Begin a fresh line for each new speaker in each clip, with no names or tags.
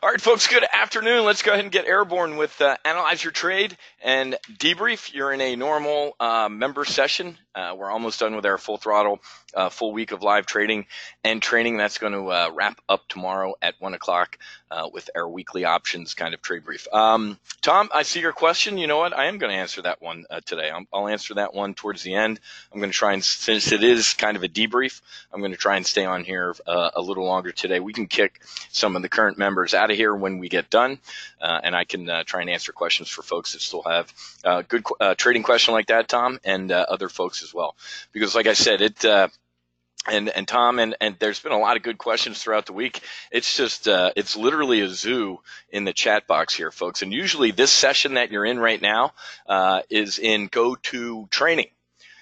All right, folks, good afternoon. Let's go ahead and get airborne with Analyze Your Trade and Debrief. You're in a normal member session. We're almost done with our full throttle, full week of live trading and training. That's going to wrap up tomorrow at 1 o'clock with our weekly options kind of trade brief. Tom, I see your question. You know what? I am going to answer that one today. I'll answer that one towards the end. I'm going to try and, since it is kind of a debrief, I'm going to try and stay on here a little longer today. We can kick some of the current members out of here when we get done, and I can try and answer questions for folks that still have good trading question like that, Tom, and other folks as well. Because like I said, and Tom, and there's been a lot of good questions throughout the week. It's just, it's literally a zoo in the chat box here, folks. And usually this session that you're in right now is in Go to Training.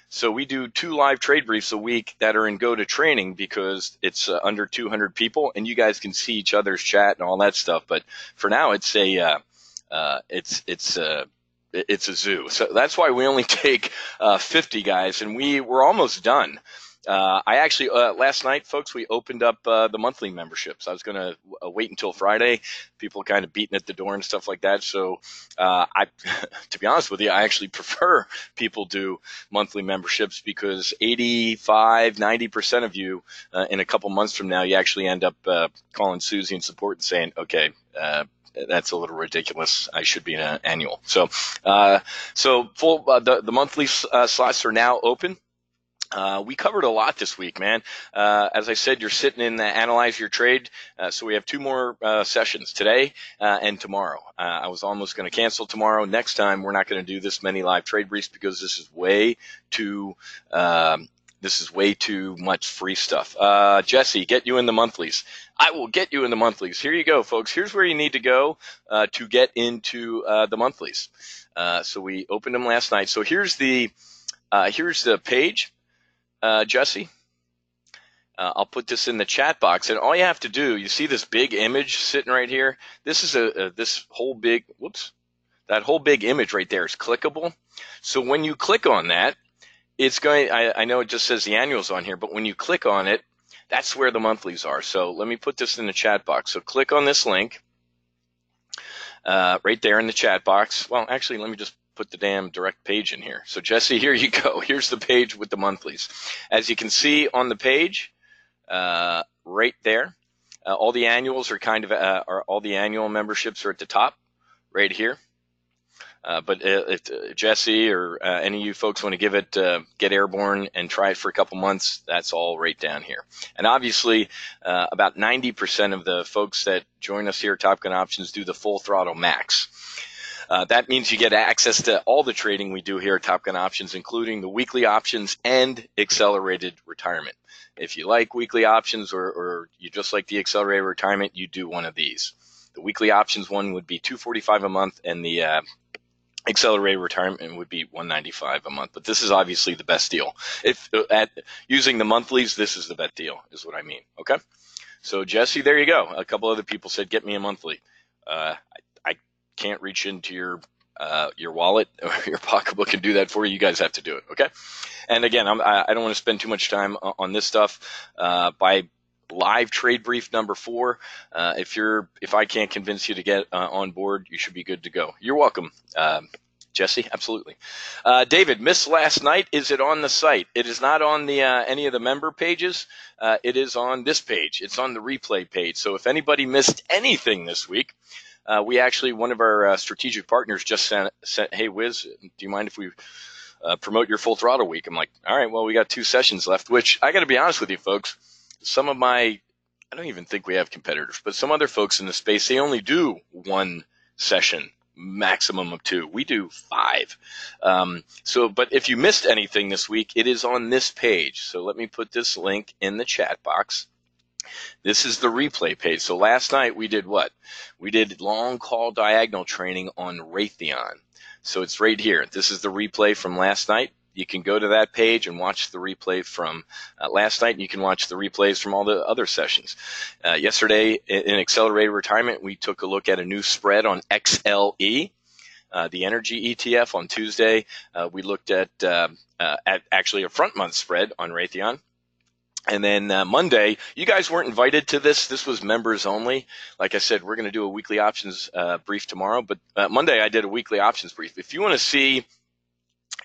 So we do 2 live trade briefs a week that are in Go to Training because it's under 200 people, and you guys can see each other's chat and all that stuff. But for now, it's a zoo. So that's why we only take 50 guys, and we're almost done. I actually, last night, folks, we opened up the monthly memberships. I was going to wait until Friday, people kind of beating at the door and stuff like that. So to be honest with you, I actually prefer people do monthly memberships because 85–90% of you in a couple months from now, you actually end up calling Susie in support and saying, okay, that's a little ridiculous. I should be an annual. So full the monthly slots are now open. We covered a lot this week, man. As I said, you're sitting in Analyze Your Trade. So we have 2 more sessions today and tomorrow. I was almost going to cancel tomorrow. Next time, we're not going to do this many live trade briefs because this is way too much free stuff. Jesse, get you in the monthlies. I will get you in the monthlies. Here you go, folks. Here's where you need to go to get into the monthlies. So we opened them last night. So here's the page. Jesse, I'll put this in the chat box, and all you have to do, you see this big image sitting right here? This is that whole big image right there is clickable. So when you click on that, it's going, I know it just says the annuals on here, but when you click on it, that's where the monthlies are. So let me put this in the chat box. So click on this link right there in the chat box. Well, actually, let me just put the damn direct page in here. So Jesse, here you go. Here's the page with the monthlies. As you can see on the page, right there, all the annuals are all the annual memberships are at the top, right here. But if Jesse or any of you folks want to give it, get airborne and try it for a couple months, that's all right down here. And obviously, about 90% of the folks that join us here at Top Gun Options do the full throttle max. That means you get access to all the trading we do here at Top Gun Options, including the weekly options and accelerated retirement. If you like weekly options or you just like the accelerated retirement, you do one of these. The weekly options one would be $245 a month, and the accelerated retirement would be $195 a month. But this is obviously the best deal. If using the monthlies, this is the best deal, is what I mean. Okay. So Jesse, there you go. A couple other people said, get me a monthly. I can't reach into your wallet or your pocketbook and do that for you. You guys have to do it. Okay. And again, I don't want to spend too much time on this stuff. By live trade brief number 4, if I can't convince you to get on board, you should be good to go. You're welcome. Jesse, absolutely. David, missed last night. Is it on the site? It is not on the any of the member pages. It is on this page. It's on the replay page. So if anybody missed anything this week, we actually, one of our strategic partners just sent, hey, Wiz, do you mind if we promote your full throttle week? I'm like, all right, well, we got 2 sessions left, which I got to be honest with you, folks. Some of I don't even think we have competitors, but some other folks in the space, they only do 1 session, maximum of 2. We do 5. But if you missed anything this week, it is on this page. So let me put this link in the chat box. This is the replay page. So last night we did what? We did long call diagonal training on Raytheon. So it's right here. This is the replay from last night. You can go to that page and watch the replay from last night, and you can watch the replays from all the other sessions. Yesterday in Accelerated Retirement, we took a look at a new spread on XLE, the energy ETF. On Tuesday, we looked at actually a front month spread on Raytheon. And then Monday, you guys weren't invited to this. This was members only. Like I said, we're going to do a weekly options brief tomorrow. But Monday, I did a weekly options brief. If you want to see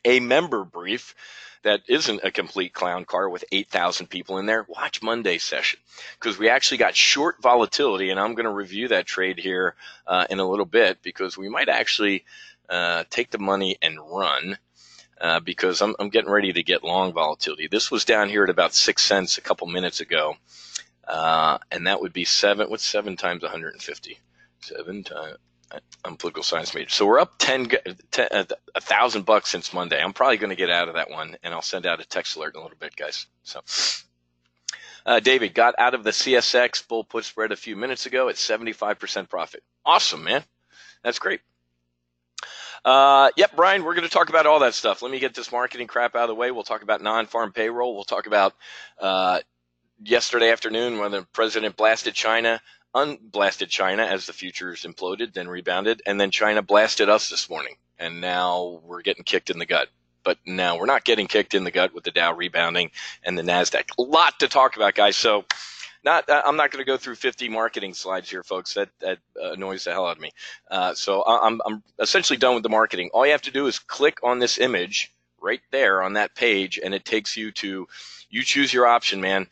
a member brief that isn't a complete clown car with 8,000 people in there, watch Monday's session, because we actually got short volatility. And I'm going to review that trade here in a little bit, because we might actually take the money and run. Because I'm getting ready to get long volatility. This was down here at about 6 cents a couple minutes ago. And that would be what's 7 times 150? 7 times, I'm political science major. So we're up $1,000 since Monday. I'm probably going to get out of that one, and I'll send out a text alert in a little bit, guys. So, David got out of the CSX bull put spread a few minutes ago at 75% profit. Awesome, man. That's great. Yep, Brian, we're going to talk about all that stuff. Let me get this marketing crap out of the way. We'll talk about non-farm payroll. We'll talk about yesterday afternoon when the president blasted China, unblasted China as the futures imploded, then rebounded, and then China blasted us this morning. And now we're getting kicked in the gut. But now we're not getting kicked in the gut with the Dow rebounding and the NASDAQ. A lot to talk about, guys. So I'm not going to go through 50 marketing slides here, folks. That annoys the hell out of me. So I'm essentially done with the marketing. All you have to do is click on this image right there on that page, and it takes you to, you choose your option, man,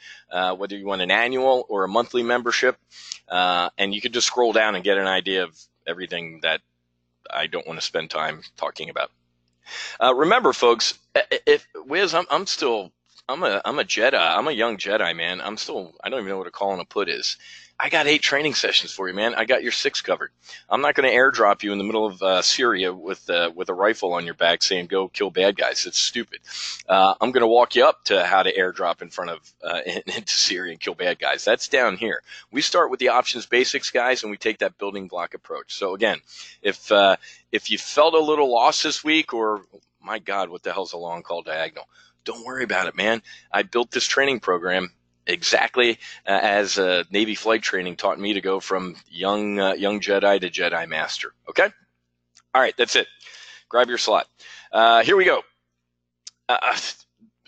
whether you want an annual or a monthly membership. And you can just scroll down and get an idea of everything that I don't want to spend time talking about. Remember, folks, if Wiz, I'm a Jedi. I'm a young Jedi, man. I don't even know what a call and a put is. I got 8 training sessions for you, man. I got your 6 covered. I'm not going to airdrop you in the middle of Syria with a rifle on your back saying go kill bad guys. It's stupid. I'm going to walk you up to how to airdrop in front of into Syria and kill bad guys. That's down here. We start with the options basics, guys, and we take that building block approach. So again, if you felt a little lost this week, or my God, what the hell's a long call diagonal? Don't worry about it, man. I built this training program exactly as Navy flight training taught me to go from young Jedi to Jedi Master. Okay? All right, that's it. Grab your slot. Here we go.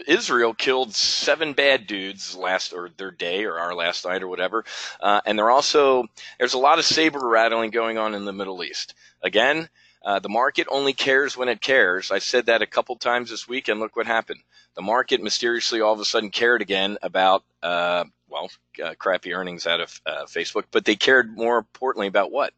Israel killed 7 bad dudes their day or our last night or whatever. And there's a lot of saber rattling going on in the Middle East. Again, the market only cares when it cares. I said that a couple times this week, and look what happened. The market mysteriously all of a sudden cared again about, crappy earnings out of Facebook, but they cared more importantly about what?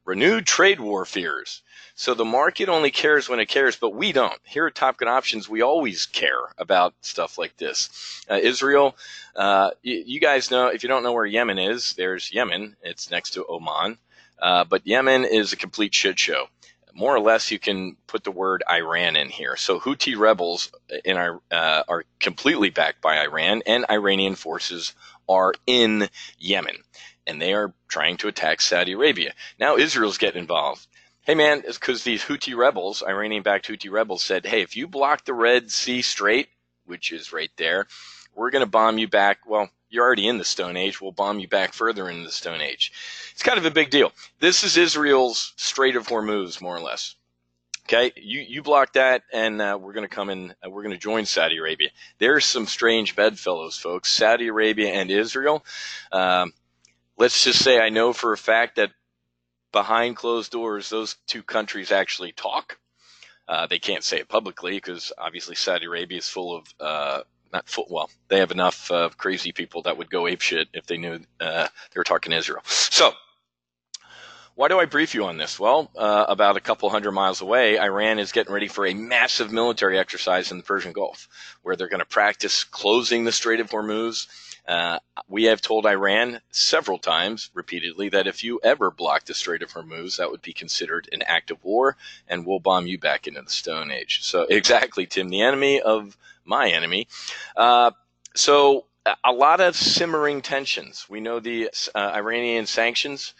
Renewed trade war fears. So the market only cares when it cares, but we don't. Here at Top Gun Options, we always care about stuff like this. Israel, you guys know, if you don't know where Yemen is, there's Yemen. It's next to Oman. But Yemen is a complete shit show. More or less, you can put the word Iran in here. So Houthi rebels are completely backed by Iran, and Iranian forces are in Yemen, and they are trying to attack Saudi Arabia. Now Israel's getting involved. Hey, man, it's because these Houthi rebels, Iranian-backed Houthi rebels, said, hey, if you block the Red Sea Strait, which is right there, we're going to bomb you back. Well, you're already in the Stone Age. We'll bomb you back further into the Stone Age. It's kind of a big deal. This is Israel's Strait of Hormuz, more or less. Okay, you block that, and we're going to come in. We're going to join Saudi Arabia. There's some strange bedfellows, folks. Saudi Arabia and Israel. Let's just say I know for a fact that behind closed doors, those 2 countries actually talk. They can't say it publicly because obviously Saudi Arabia is full of they have enough crazy people that would go apeshit if they knew they were talking to Israel. So, why do I brief you on this? Well, about a couple hundred miles away, Iran is getting ready for a massive military exercise in the Persian Gulf, where they're going to practice closing the Strait of Hormuz. We have told Iran several times, repeatedly, that if you ever block the Strait of Hormuz, that would be considered an act of war, and we'll bomb you back into the Stone Age. So, exactly, Tim, the enemy of my enemy. So a lot of simmering tensions. We know the Iranian sanctions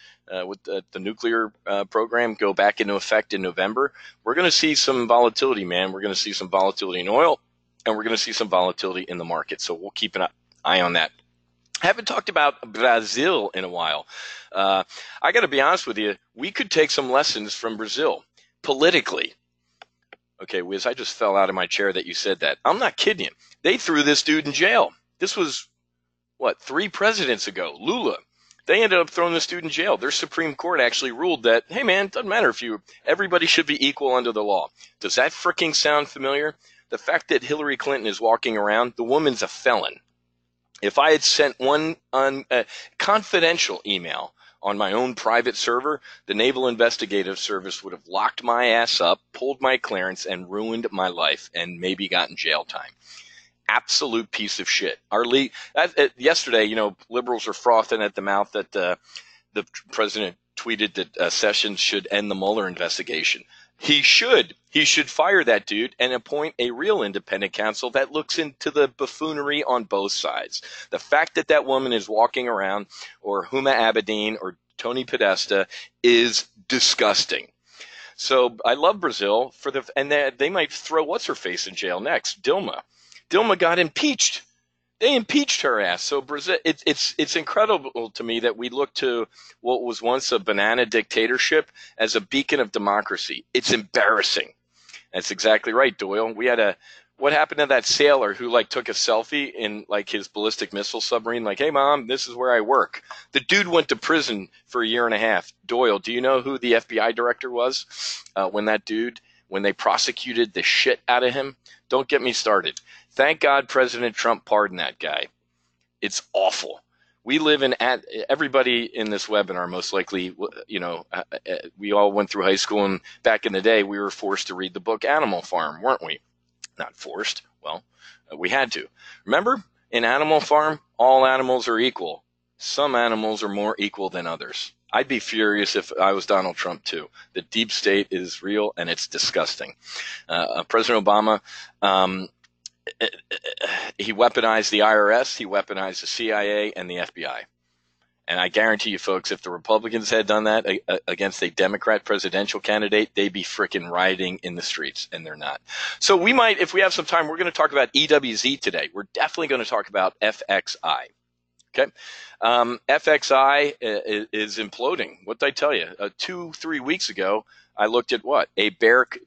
with the nuclear program go back into effect in November. We're going to see some volatility, man. We're going to see some volatility in oil, and we're going to see some volatility in the market. So we'll keep an eye on that. I haven't talked about Brazil in a while. I got to be honest with you. We could take some lessons from Brazil politically. Okay, Wiz, I just fell out of my chair that you said that. I'm not kidding you. They threw this dude in jail. This was 3 presidents ago, Lula. They ended up throwing the dude in jail. Their Supreme Court actually ruled that, hey man, it doesn't matter if everybody should be equal under the law. Does that freaking sound familiar? The fact that Hillary Clinton is walking around, the woman's a felon. If I had sent one confidential email on my own private server, the Naval Investigative Service would have locked my ass up, pulled my clearance, and ruined my life, and maybe gotten jail time. Absolute piece of shit. Yesterday, liberals are frothing at the mouth that the president tweeted that Sessions should end the Mueller investigation. He should fire that dude and appoint a real independent counsel that looks into the buffoonery on both sides. The fact that that woman is walking around, or Huma Abedin or Tony Podesta, is disgusting. So I love Brazil and they might throw what's her face in jail next, Dilma. Dilma got impeached. They impeached her ass. So Brazil, it's incredible to me that we look to what was once a banana dictatorship as a beacon of democracy. It's embarrassing. That's exactly right, Doyle. What happened to that sailor who took a selfie in his ballistic missile submarine? Hey mom, this is where I work. The dude went to prison for 1.5 years. Doyle, do you know who the FBI director was when they prosecuted the shit out of him? Don't get me started. Thank God President Trump pardoned that guy. It's awful. We live everybody in this webinar, most likely, we all went through high school, and back in the day, we were forced to read the book Animal Farm, weren't we? Not forced. Well, we had to. Remember, in Animal Farm, all animals are equal. Some animals are more equal than others. I'd be furious if I was Donald Trump too. The deep state is real and it's disgusting. President Obama, he weaponized the IRS, he weaponized the CIA and the FBI. And I guarantee you folks, if the Republicans had done that against a Democrat presidential candidate, they'd be frickin' rioting in the streets, and they're not. So we might, if we have some time, we're going to talk about EWZ today. We're definitely going to talk about FXI. Okay. FXI is imploding. What did I tell you? 2-3 weeks ago, I looked at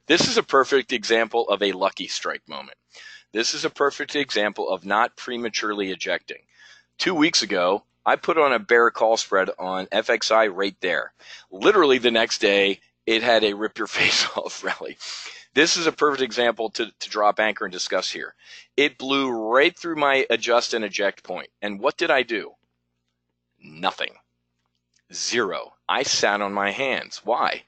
this is a perfect example of a lucky strike moment. This is a perfect example of not prematurely ejecting. 2 weeks ago, I put on a bear call spread on FXI right there. Literally the next day, it had a rip your face off rally. This is a perfect example to drop anchor and discuss here. It blew right through my adjust and eject point. And what did I do? Nothing. Zero. I sat on my hands. Why?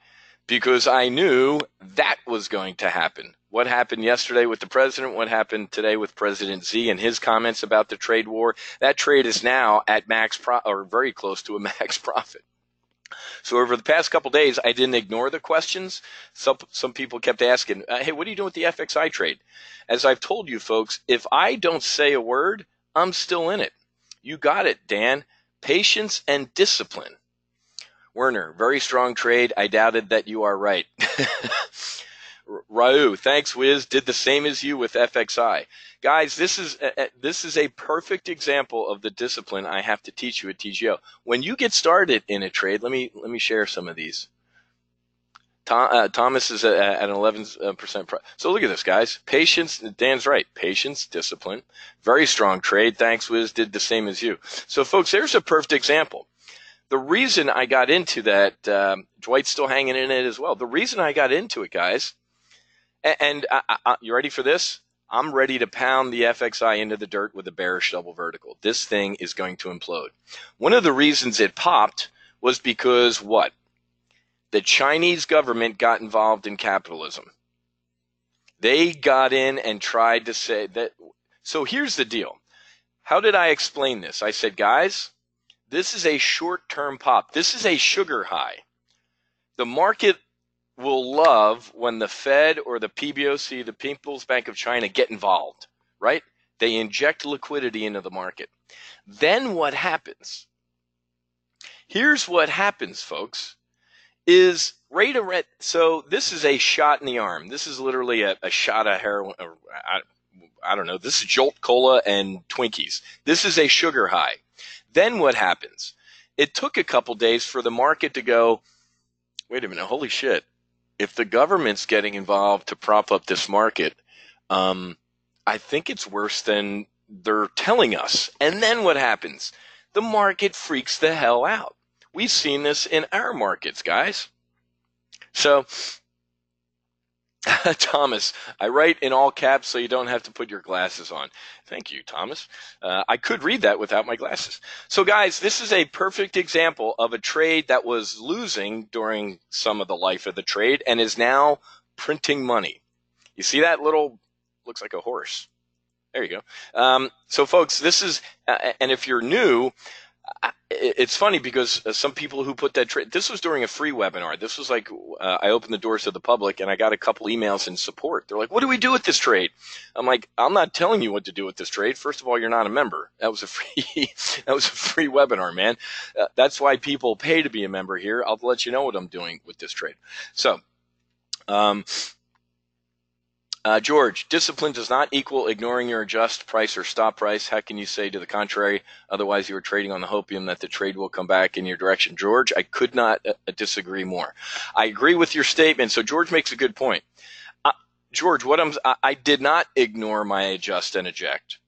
Because I knew that was going to happen. What happened yesterday with the president? What happened today with President Z and his comments about the trade war? That trade is now at or very close to a max profit. So over the past couple days, I didn't ignore the questions. Some people kept asking, hey, what are you doing with the FXI trade? As I've told you folks, if I don't say a word, I'm still in it. You got it, Dan. Patience and discipline. Werner, very strong trade. I doubted that you are right. Rau, thanks, Wiz. Did the same as you with FXI. Guys, this is a perfect example of the discipline I have to teach you at TGO. When you get started in a trade, let me share some of these. Thomas is at an 11%. So look at this, guys. Patience. Dan's right. Patience, discipline. Very strong trade. Thanks, Wiz. Did the same as you. So, folks, there's a perfect example. The reason I got into that, Dwight's still hanging in it as well. The reason I got into it, guys, and you ready for this? I'm ready to pound the FXI into the dirt with a bearish double vertical. This thing is going to implode. One of the reasons it popped was because what? The Chinese government got involved in capitalism. They got in and tried to say that. So here's the deal. How did I explain this? I said, guys, this is a short-term pop. This is a sugar high. The market will love when the Fed or the PBOC, the People's Bank of China, get involved, right? They inject liquidity into the market. Then what happens? Here's what happens, folks, is rate of red. So this is a shot in the arm. This is literally a shot of heroin. I don't know. This is Jolt Cola and Twinkies. This is a sugar high. Then what happens? It took a couple days for the market to go, wait a minute, holy shit. If the government's getting involved to prop up this market, I think it's worse than they're telling us. And then what happens? The market freaks the hell out. We've seen this in our markets, guys. So, Thomas, I write in all caps so you don't have to put your glasses on. Thank you, Thomas. I could read that without my glasses. So, guys, this is a perfect example of a trade that was losing during some of the life of the trade and is now printing money. You see that little, looks like a horse. There you go. So, folks, this is, and if you're new, it's funny because some people who put that trade, this was during a free webinar. This was like, I opened the doors to the public and I got a couple emails in support. They're like, what do we do with this trade? I'm like, I'm not telling you what to do with this trade. First of all, you're not a member. That was a free webinar, man. That's why people pay to be a member here. I'll let you know what I'm doing with this trade. So, George, discipline does not equal ignoring your adjust price or stop price. How can you say to the contrary? Otherwise, you are trading on the hopium that the trade will come back in your direction. George, I could not disagree more. I agree with your statement. So George makes a good point. George, I did not ignore my adjust and eject.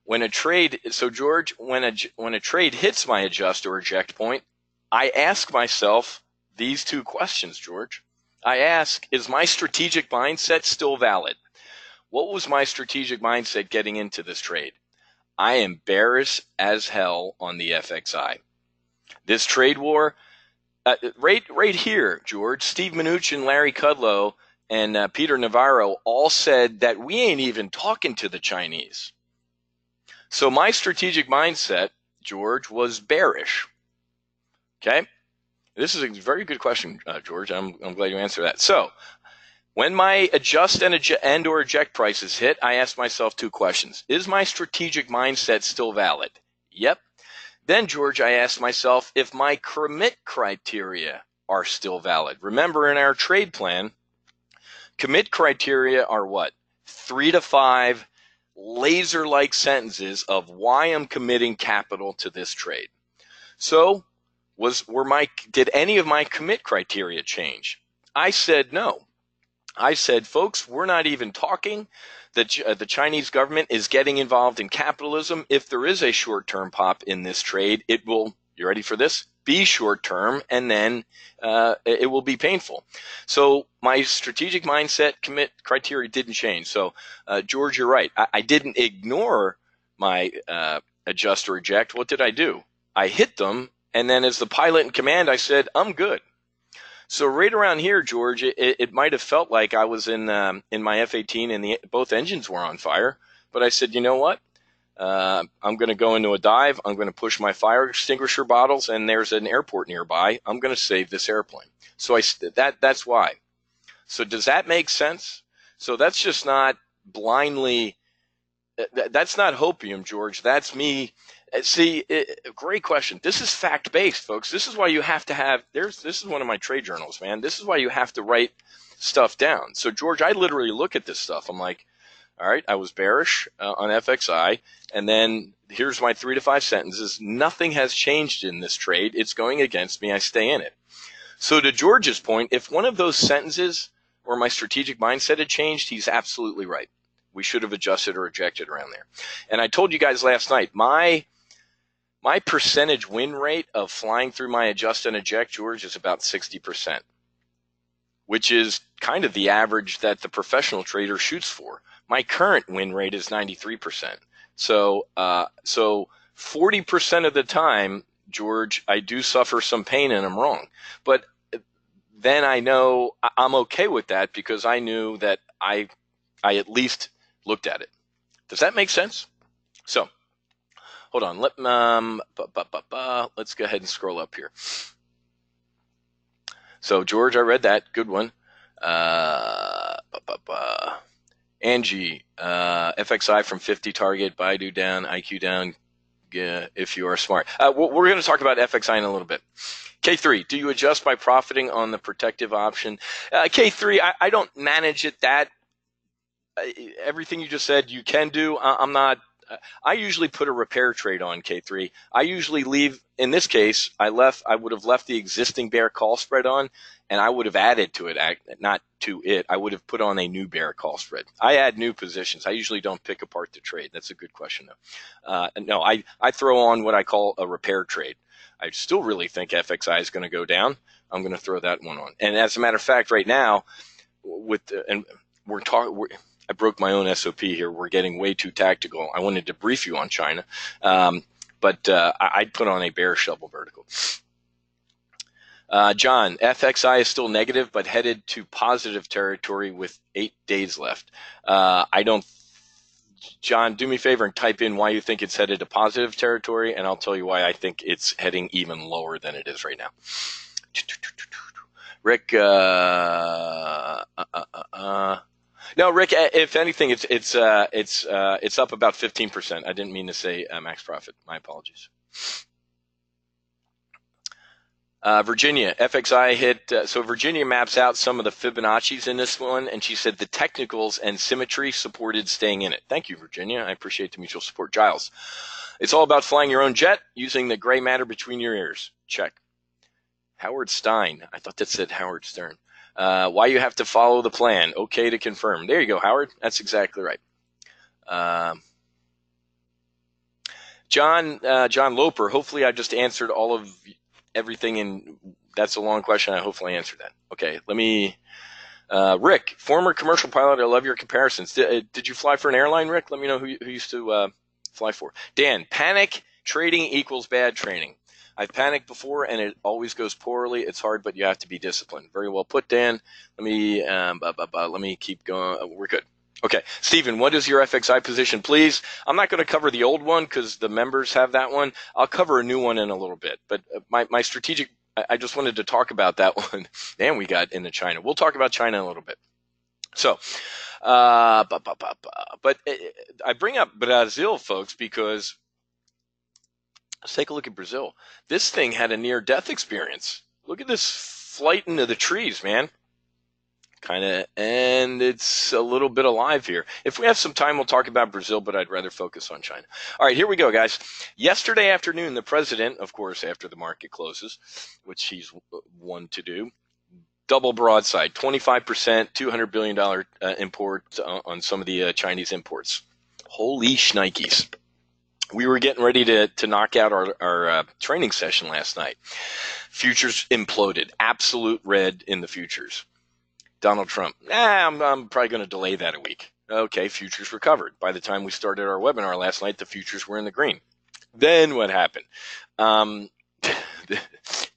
When a trade, so George, when a trade hits my adjust or eject point, I ask myself these two questions, George. I ask, is my strategic mindset still valid? What was my strategic mindset getting into this trade? I am bearish as hell on the FXI. This trade war, right here, George, Steve Mnuchin, Larry Kudlow, and Peter Navarro all said that we ain't even talking to the Chinese. So my strategic mindset, George, was bearish. Okay? This is a very good question, George. I'm glad you answered that. So, when my adjust and or eject prices hit, I ask myself two questions. Is my strategic mindset still valid? Yep. Then, George, I ask myself if my commit criteria are still valid. Remember, in our trade plan, commit criteria are what? 3 to 5 laser-like sentences of why I'm committing capital to this trade. So, did any of my commit criteria change? I said no. I said, folks, we're not even talking. The Chinese government is getting involved in capitalism. If there is a short-term pop in this trade, it will, you ready for this? Be short-term, and then it will be painful. So my strategic mindset commit criteria didn't change. So, George, you're right. I didn't ignore my adjust or reject. What did I do? I hit them. And then as the pilot in command, I said, I'm good. So right around here, George, it might have felt like I was in my F-18 and both engines were on fire. But I said, you know what? I'm going to go into a dive. I'm going to push my fire extinguisher bottles, and there's an airport nearby. I'm going to save this airplane. So that's why. So does that make sense? So that's just not blindly. That's not hopium, George. That's me. See, great question. This is fact-based, folks. This is why you have to have, this is one of my trade journals, man. This is why you have to write stuff down. So, George, I literally look at this stuff. I'm like, all right, I was bearish on FXI, and then here's my 3 to 5 sentences. Nothing has changed in this trade. It's going against me. I stay in it. So to George's point, if one of those sentences or my strategic mindset had changed, he's absolutely right. We should have adjusted or ejected around there. And I told you guys last night, my percentage win rate of flying through my adjust and eject, George, is about 60%, which is kind of the average that the professional trader shoots for. My current win rate is 93%. So 40% of the time, George, I do suffer some pain and I'm wrong. But then I know I'm okay with that because I knew that I at least looked at it. Does that make sense? So, hold on. Let's go ahead and scroll up here. So, George, I read that. Good one. Angie, FXI from 50 target, Baidu down, IQ down, if you are smart. We're going to talk about FXI in a little bit. K3, do you adjust by profiting on the protective option? K3, I don't manage it that. Everything you just said you can do. I'm not I usually put a repair trade on K3. I usually leave, in this case, I would have left the existing bear call spread on, and I would have added to it, not to it. I would have put on a new bear call spread. I add new positions. I usually don't pick apart the trade. That's a good question, though. No, I throw on what I call a repair trade. I still really think FXI is going to go down. I'm going to throw that one on. And as a matter of fact, right now, I broke my own SOP here. We're getting way too tactical. I wanted to brief you on China, but I'd put on a bear shovel vertical. John, FXI is still negative, but headed to positive territory with 8 days left. John, do me a favor and type in why you think it's headed to positive territory, and I'll tell you why I think it's heading even lower than it is right now. Rick, no, Rick. If anything, it's up about 15%. I didn't mean to say max profit. My apologies. Virginia, FXI hit, so Virginia maps out some of the Fibonacci's in this one, and she said the technicals and symmetry supported staying in it. Thank you, Virginia. I appreciate the mutual support. Giles, it's all about flying your own jet using the gray matter between your ears. Check. Howard Stein, I thought that said Howard Stern. Why you have to follow the plan. Okay to confirm. There you go, Howard. That's exactly right. John Loper, hopefully I just answered all of everything, and that's a long question. I hopefully answered that. Okay, let me, Rick, former commercial pilot, I love your comparisons. Did you fly for an airline, Rick? Let me know who used to fly for. Dan, panic trading equals bad training. I've panicked before, and it always goes poorly. It's hard, but you have to be disciplined. Very well put, Dan. Let me keep going. We're good. Okay, Stephen, what is your FXI position, please? I'm not going to cover the old one because the members have that one. I'll cover a new one in a little bit. But my strategic, I just wanted to talk about that one. And we got into China. We'll talk about China in a little bit. So, but I bring up Brazil, folks, because let's take a look at Brazil. This thing had a near-death experience. Look at this flight into the trees, man. And it's a little bit alive here. If we have some time, we'll talk about Brazil, but I'd rather focus on China. All right, here we go, guys. Yesterday afternoon, the president, of course, after the market closes, which he's one to do, double broadside, 25%, $200 billion import on some of the Chinese imports. Holy shnikes. We were getting ready to knock out our training session last night. Futures imploded. Absolute red in the futures. Donald Trump, I'm probably going to delay that a week. Okay, futures recovered. By the time we started our webinar last night, the futures were in the green. Then what happened?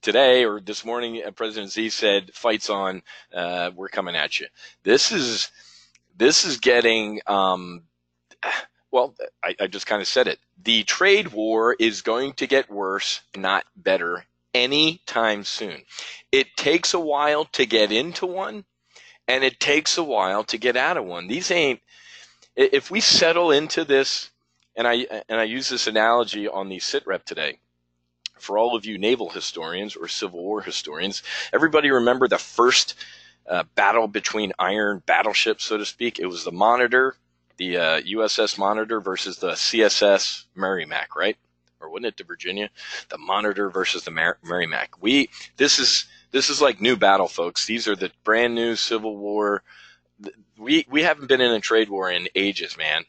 Today or this morning, President Xi said, "Fights on. We're coming at you." This is getting. Well, I just kind of said it. The trade war is going to get worse, not better, anytime soon. It takes a while to get into one. And it takes a while to get out of one. These ain't, if we settle into this, and I use this analogy on the SITREP today, for all of you naval historians or Civil War historians, everybody remember the first battle between iron battleships, so to speak? It was the Monitor, the USS Monitor versus the CSS Merrimack, right? Or wasn't it the Virginia? The Monitor versus the Merrimack. This is like new battle, folks. These are the brand new Civil War. We haven't been in a trade war in ages, man.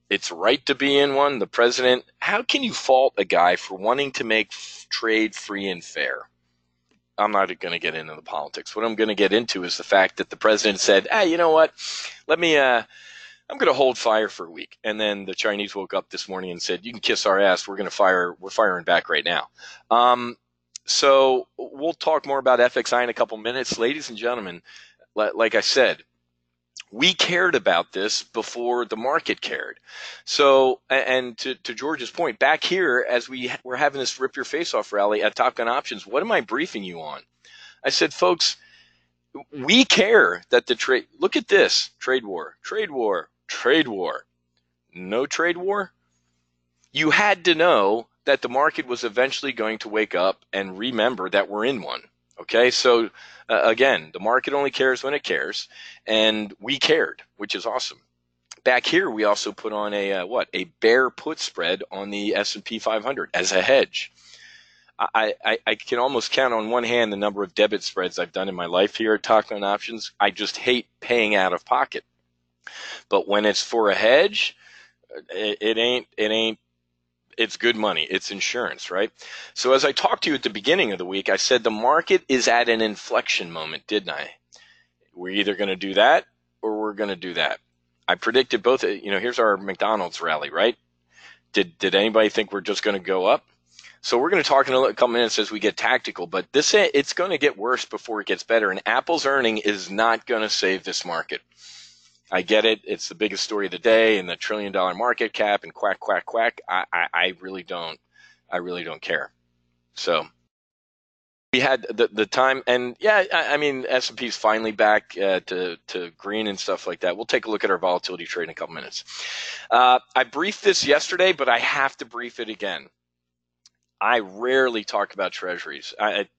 It's right to be in one. The president, how can you fault a guy for wanting to make trade free and fair? I'm not going to get into the politics. What I'm going to get into is the fact that the president said, "Hey, you know what? I'm going to hold fire for a week." And then the Chinese woke up this morning and said, "You can kiss our ass. We're firing back right now." So we'll talk more about FXI in a couple minutes. Ladies and gentlemen, like I said, we cared about this before the market cared. So, and to George's point, back here, as we're having this rip your face off rally at Top Gun Options, what am I briefing you on? I said, folks, we care that the trade, look at this, trade war. No trade war? You had to know that the market was eventually going to wake up and remember that we're in one. Okay, so again, the market only cares when it cares, and we cared, which is awesome. Back here, we also put on a bear put spread on the S&P 500 as a hedge. I can almost count on one hand the number of debit spreads I've done in my life here at Talking Options. I just hate paying out of pocket. But when it's for a hedge, it ain't. It's good money. It's insurance, right? So as I talked to you at the beginning of the week, I said the market is at an inflection moment, didn't I? We're either going to do that or we're going to do that. I predicted both. Here's our McDonald's rally, right? Did anybody think we're just going to go up? So we're going to talk in a couple minutes as we get tactical, but it's going to get worse before it gets better, and Apple's earning is not going to save this market. I get it. It's the biggest story of the day and the $1 trillion market cap and quack, quack, quack. I really don't care. So we had the time, and yeah, I mean, S&P's finally back to green and stuff like that. We'll take a look at our volatility trade in a couple minutes. I briefed this yesterday, but I have to brief it again. I rarely talk about treasuries.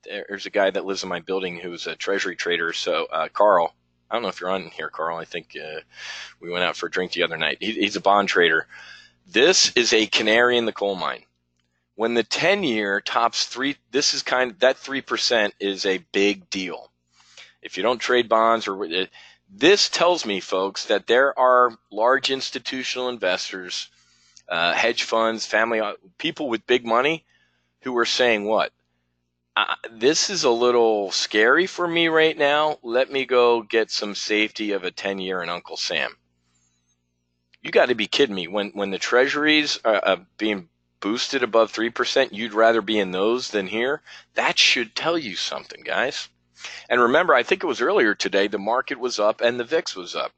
There's a guy that lives in my building who's a treasury trader. So Carl, I don't know if you're on here, Carl. I think we went out for a drink the other night. He's a bond trader. This is a canary in the coal mine. When the 10-year tops 3, this is that 3% is a big deal. If you don't trade bonds this tells me, folks, that there are large institutional investors, hedge funds, family, people with big money who are saying what? This is a little scary for me right now. Let me go get some safety of a 10-year in Uncle Sam. You got to be kidding me. When the treasuries are being boosted above 3%, you'd rather be in those than here? That should tell you something, guys. And remember, I think it was earlier today, the market was up and the VIX was up.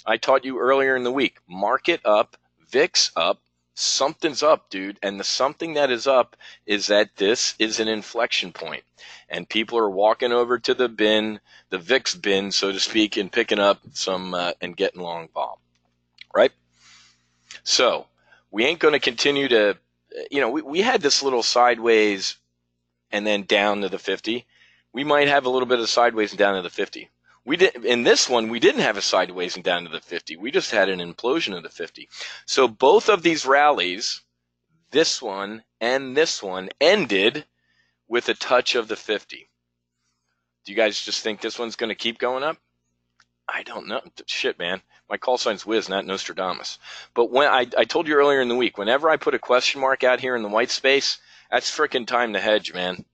I taught you earlier in the week, market up, VIX up, something's up, dude. And the something that is up is that this is an inflection point. And people are walking over to the bin, the VIX bin, so to speak, and picking up some and getting long vol, right? So we ain't going to continue to, we had this little sideways and then down to the 50. We might have a little bit of sideways and down to the 50. In this one, we didn't have a sideways and down to the 50. We just had an implosion of the 50. So both of these rallies, this one and this one, ended with a touch of the 50. Do you guys just think this one's going to keep going up? I don't know. Shit, man. My call sign's Wiz, not Nostradamus. But when I told you earlier in the week, whenever I put a question mark out here in the white space, that's frickin' time to hedge, man.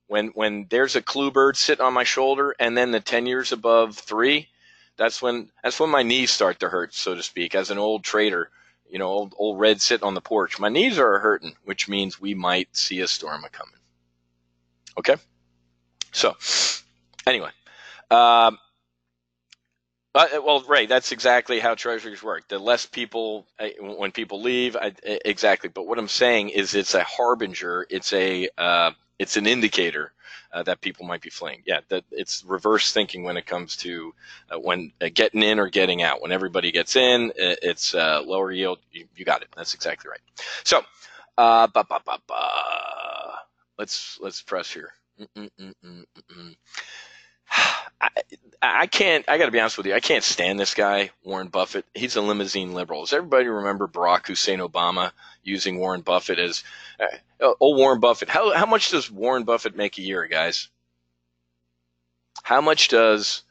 When there's a clue bird sitting on my shoulder and then the 10 years above 3, that's when my knees start to hurt, so to speak. As an old trader, old red sitting on the porch, my knees are hurting, which means we might see a storm a-coming. Okay? So, anyway. Well, Ray, that's exactly how treasuries work. The less people, when people leave, exactly. But what I'm saying is, it's a harbinger. It's an indicator that people might be fleeing. Yeah, it's reverse thinking when it comes to when getting in or getting out. When everybody gets in, it's lower yield. You got it. That's exactly right. So, let's press here. I got to be honest with you. I can't stand this guy, Warren Buffett. He's a limousine liberal. Does everybody remember Barack Hussein Obama using Warren Buffett as, Warren Buffett. How much does Warren Buffett make a year, guys? How much does,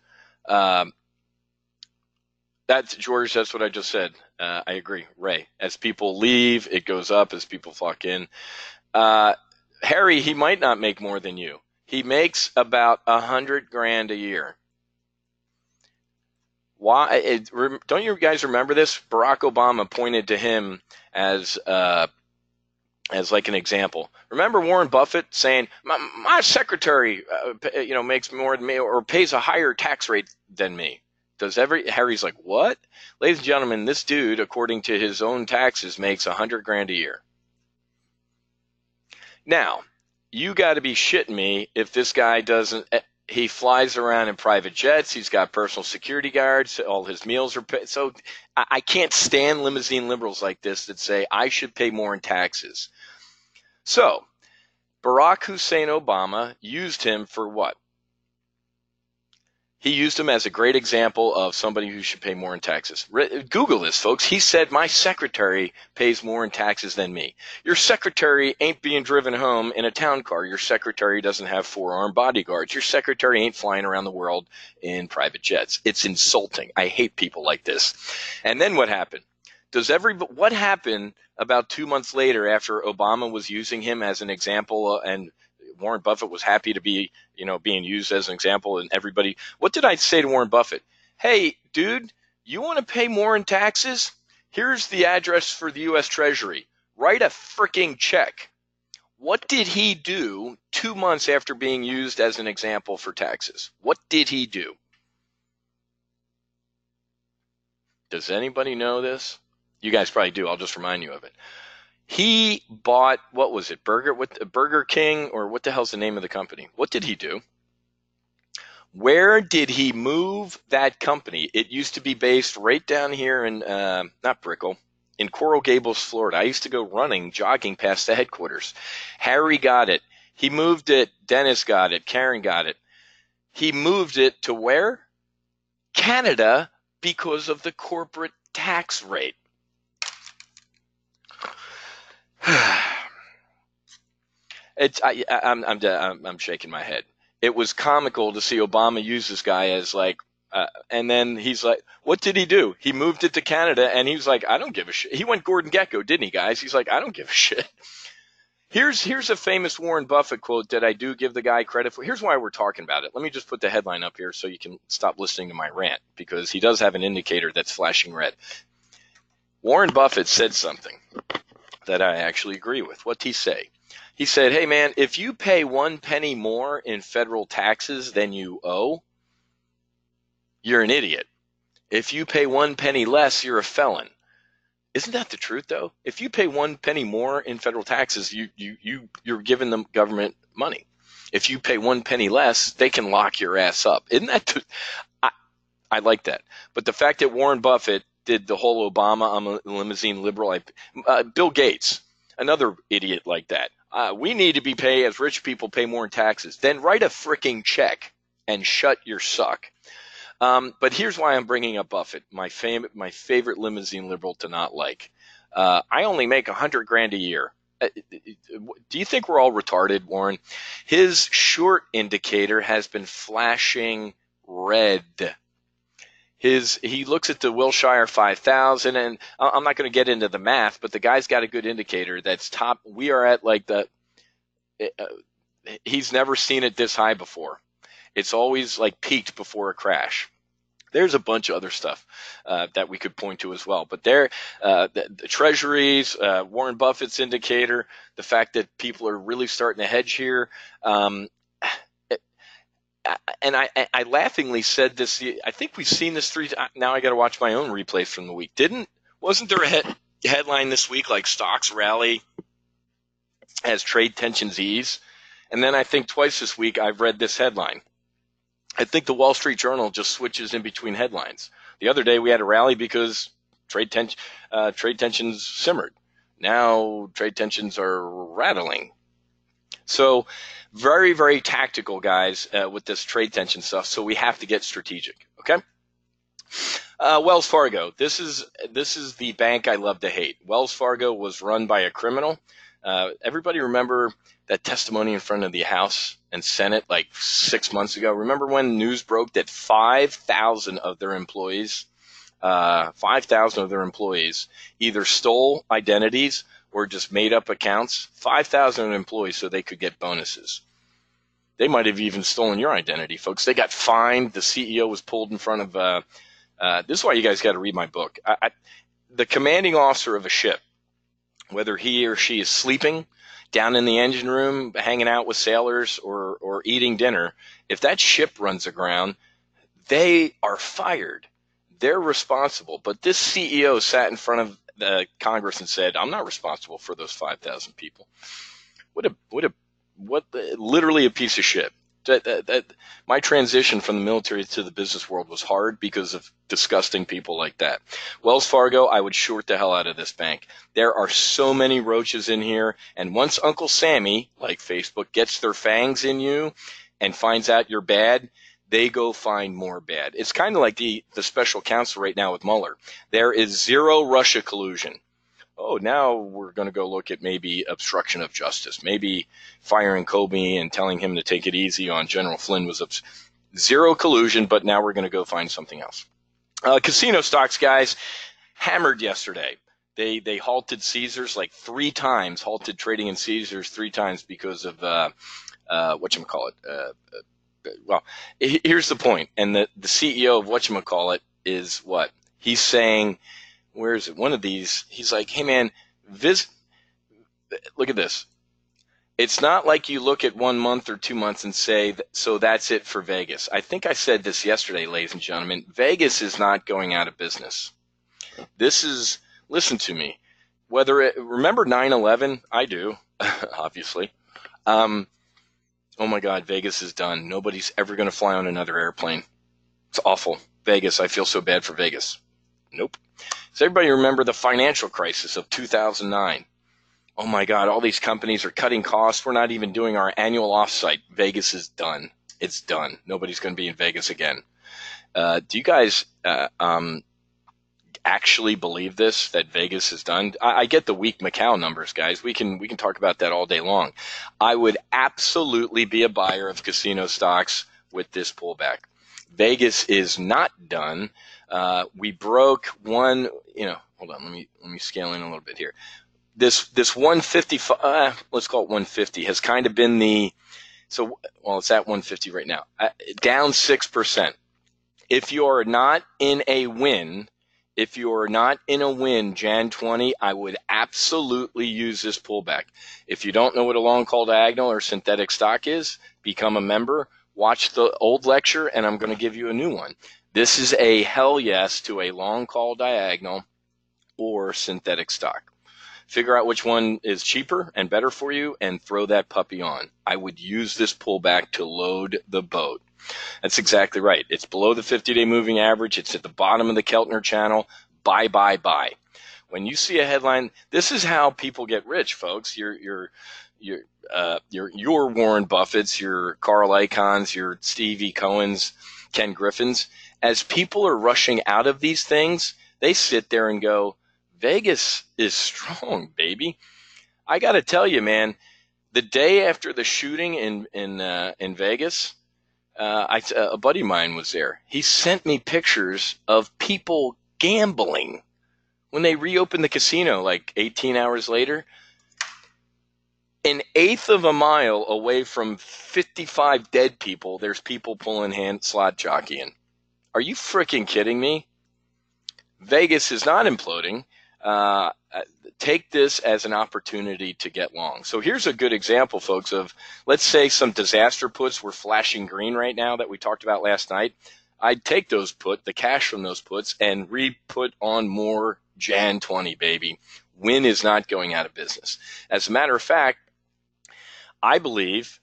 George, that's what I just said. I agree. Ray, as people leave, it goes up. As people flock in. Harry, he might not make more than you. He makes about $100,000 a year. Why? Don't you guys remember this? Barack Obama pointed to him as like an example. Remember Warren Buffett saying, "My secretary, makes more than me or pays a higher tax rate than me." Harry's like, what? Ladies and gentlemen, this dude, according to his own taxes, makes $100,000 a year. Now, you got to be shitting me if this guy doesn't. He flies around in private jets. He's got personal security guards. All his meals are paid. So I can't stand limousine liberals like this that say I should pay more in taxes. So Barack Hussein Obama used him for what? He used him as a great example of somebody who should pay more in taxes. Google this, folks. He said, my secretary pays more in taxes than me. Your secretary ain't being driven home in a town car. Your secretary doesn't have 4-armed bodyguards. Your secretary ain't flying around the world in private jets. It's insulting. I hate people like this. And then what happened? What happened about 2 months later after Obama was using him as an example and Warren Buffett was happy to be, being used as an example, and everybody. What did I say to Warren Buffett? Hey, dude, you want to pay more in taxes? Here's the address for the U.S. Treasury. Write a freaking check. What did he do 2 months after being used as an example for taxes? What did he do? Does anybody know this? You guys probably do. I'll just remind you of it. He bought, what was it, Burger King, or what the hell's the name of the company? What did he do? Where did he move that company? It used to be based right down here in, not Brickell, in Coral Gables, Florida. I used to go jogging past the headquarters. Harry got it. He moved it. Dennis got it. Karen got it. He moved it to where? Canada, because of the corporate tax rate. I'm shaking my head. It was comical to see Obama use this guy as like, and then he's like, what did he do? He moved it to Canada, and he was like, I don't give a shit. He went Gordon Gekko, didn't he, guys? He's like, I don't give a shit. Here's a famous Warren Buffett quote that I do give the guy credit for. Here's why we're talking about it. Let me just put the headline up here so you can stop listening to my rant, because he does have an indicator that's flashing red. Warren Buffett said something that I actually agree with. What'd he say? He said, hey, man, if you pay 1 penny more in federal taxes than you owe, you're an idiot. If you pay 1 penny less, you're a felon. Isn't that the truth, though? If you pay 1 penny more in federal taxes, you're giving the government money. If you pay 1 penny less, they can lock your ass up. Isn't that I like that. But the fact that Warren Buffett did the whole Obama, I'm a limousine liberal. Bill Gates, another idiot like that. We need to be as rich people pay more in taxes. Then write a freaking check and shut your suck. But here's why I'm bringing up Buffett, my favorite limousine liberal to not like. I only make $100,000 a year. Do you think we're all retarded, Warren? His short indicator has been flashing red. He looks at the Wilshire 5000, and I'm not going to get into the math, but the guy's got a good indicator that's top. We are at like he's never seen it this high before. It's always like peaked before a crash. There's a bunch of other stuff that we could point to as well. But the treasuries, Warren Buffett's indicator, the fact that people are really starting to hedge here. And I laughingly said this. I think we've seen this now I got to watch my own replays from the week. Wasn't there a headline this week like stocks rally as trade tensions ease? And then I think twice this week I've read this headline. I think the Wall Street Journal just switches in between headlines. The other day we had a rally because trade tensions simmered. Now trade tensions are rattling. So very, very tactical, guys, with this trade tension stuff. So we have to get strategic. Okay. Wells Fargo. This is the bank I love to hate. Wells Fargo was run by a criminal. Everybody remember that testimony in front of the House and Senate like 6 months ago? Remember when news broke that 5,000 of their employees either stole identities or just made up accounts? 5,000 employees so they could get bonuses. They might have even stolen your identity, folks. They got fined. The CEO was pulled in front of this is why you guys got to read my book. The commanding officer of a ship, whether he or she is sleeping down in the engine room, hanging out with sailors, or eating dinner, if that ship runs aground, they are fired. They're responsible. But this CEO sat in front of the Congress and said, I'm not responsible for those 5,000 people. Literally a piece of shit. My transition from the military to the business world was hard because of disgusting people like that. Wells Fargo, I would short the hell out of this bank. There are so many roaches in here, and once Uncle Sammy, like Facebook, gets their fangs in you and finds out you're bad, they go find more bad. It's kind of like the special counsel right now with Mueller. There is zero Russia collusion. Oh, now we're going to go look at maybe obstruction of justice, maybe firing Comey and telling him to take it easy on General Flynn was zero collusion, but now we're going to go find something else. Casino stocks, guys, hammered yesterday. They halted Caesars like 3 times, halted trading in Caesars 3 times because of whatchamacallit. Well, here's the point. And the CEO of whatchamacallit is what? He's saying, where is it? One of these, he's like, hey man, look at this. It's not like you look at 1 month or 2 months and say, so that's it for Vegas. I think I said this yesterday, ladies and gentlemen. Vegas is not going out of business. This is, listen to me. Remember 9/11? I do, obviously. Oh my God, Vegas is done. Nobody's ever going to fly on another airplane. It's awful. Vegas, I feel so bad for Vegas. Nope. Does everybody remember the financial crisis of 2009? Oh my God, all these companies are cutting costs. We're not even doing our annual offsite. Vegas is done. It's done. Nobody's going to be in Vegas again. Do you guys actually believe this, that Vegas is done? I get the weak Macau numbers, guys. We can talk about that all day long. I would absolutely be a buyer of casino stocks with this pullback. Vegas is not done. We broke one, hold on, let me scale in a little bit here. This 155, let's call it 150, has kind of been it's at 150 right now, down 6%. If you're not in a win, Jan 20, I would absolutely use this pullback. If you don't know what a long call diagonal or synthetic stock is, become a member, watch the old lecture, and I'm going to give you a new one. This is a hell yes to a long call diagonal or synthetic stock. Figure out which one is cheaper and better for you and throw that puppy on. I would use this pullback to load the boat. That's exactly right. It's below the 50-day moving average. It's at the bottom of the Keltner channel. Buy, buy, buy. When you see a headline, this is how people get rich, folks. Your Warren Buffetts, your Carl Icahns, your Stevie Cohens, Ken Griffins. As people are rushing out of these things, they sit there and go, Vegas is strong, baby. I got to tell you, man, the day after the shooting in Vegas, a buddy of mine was there. He sent me pictures of people gambling when they reopened the casino like 18 hours later. An eighth of a mile away from 55 dead people, there's people pulling slot jockeying. Are you freaking kidding me? Vegas is not imploding. Take this as an opportunity to get long. So here's a good example, folks, of, let's say some disaster puts were flashing green right now that we talked about last night. I'd take those the cash from those puts, and re-put on more Jan 20, baby. Win is not going out of business. As a matter of fact, I believe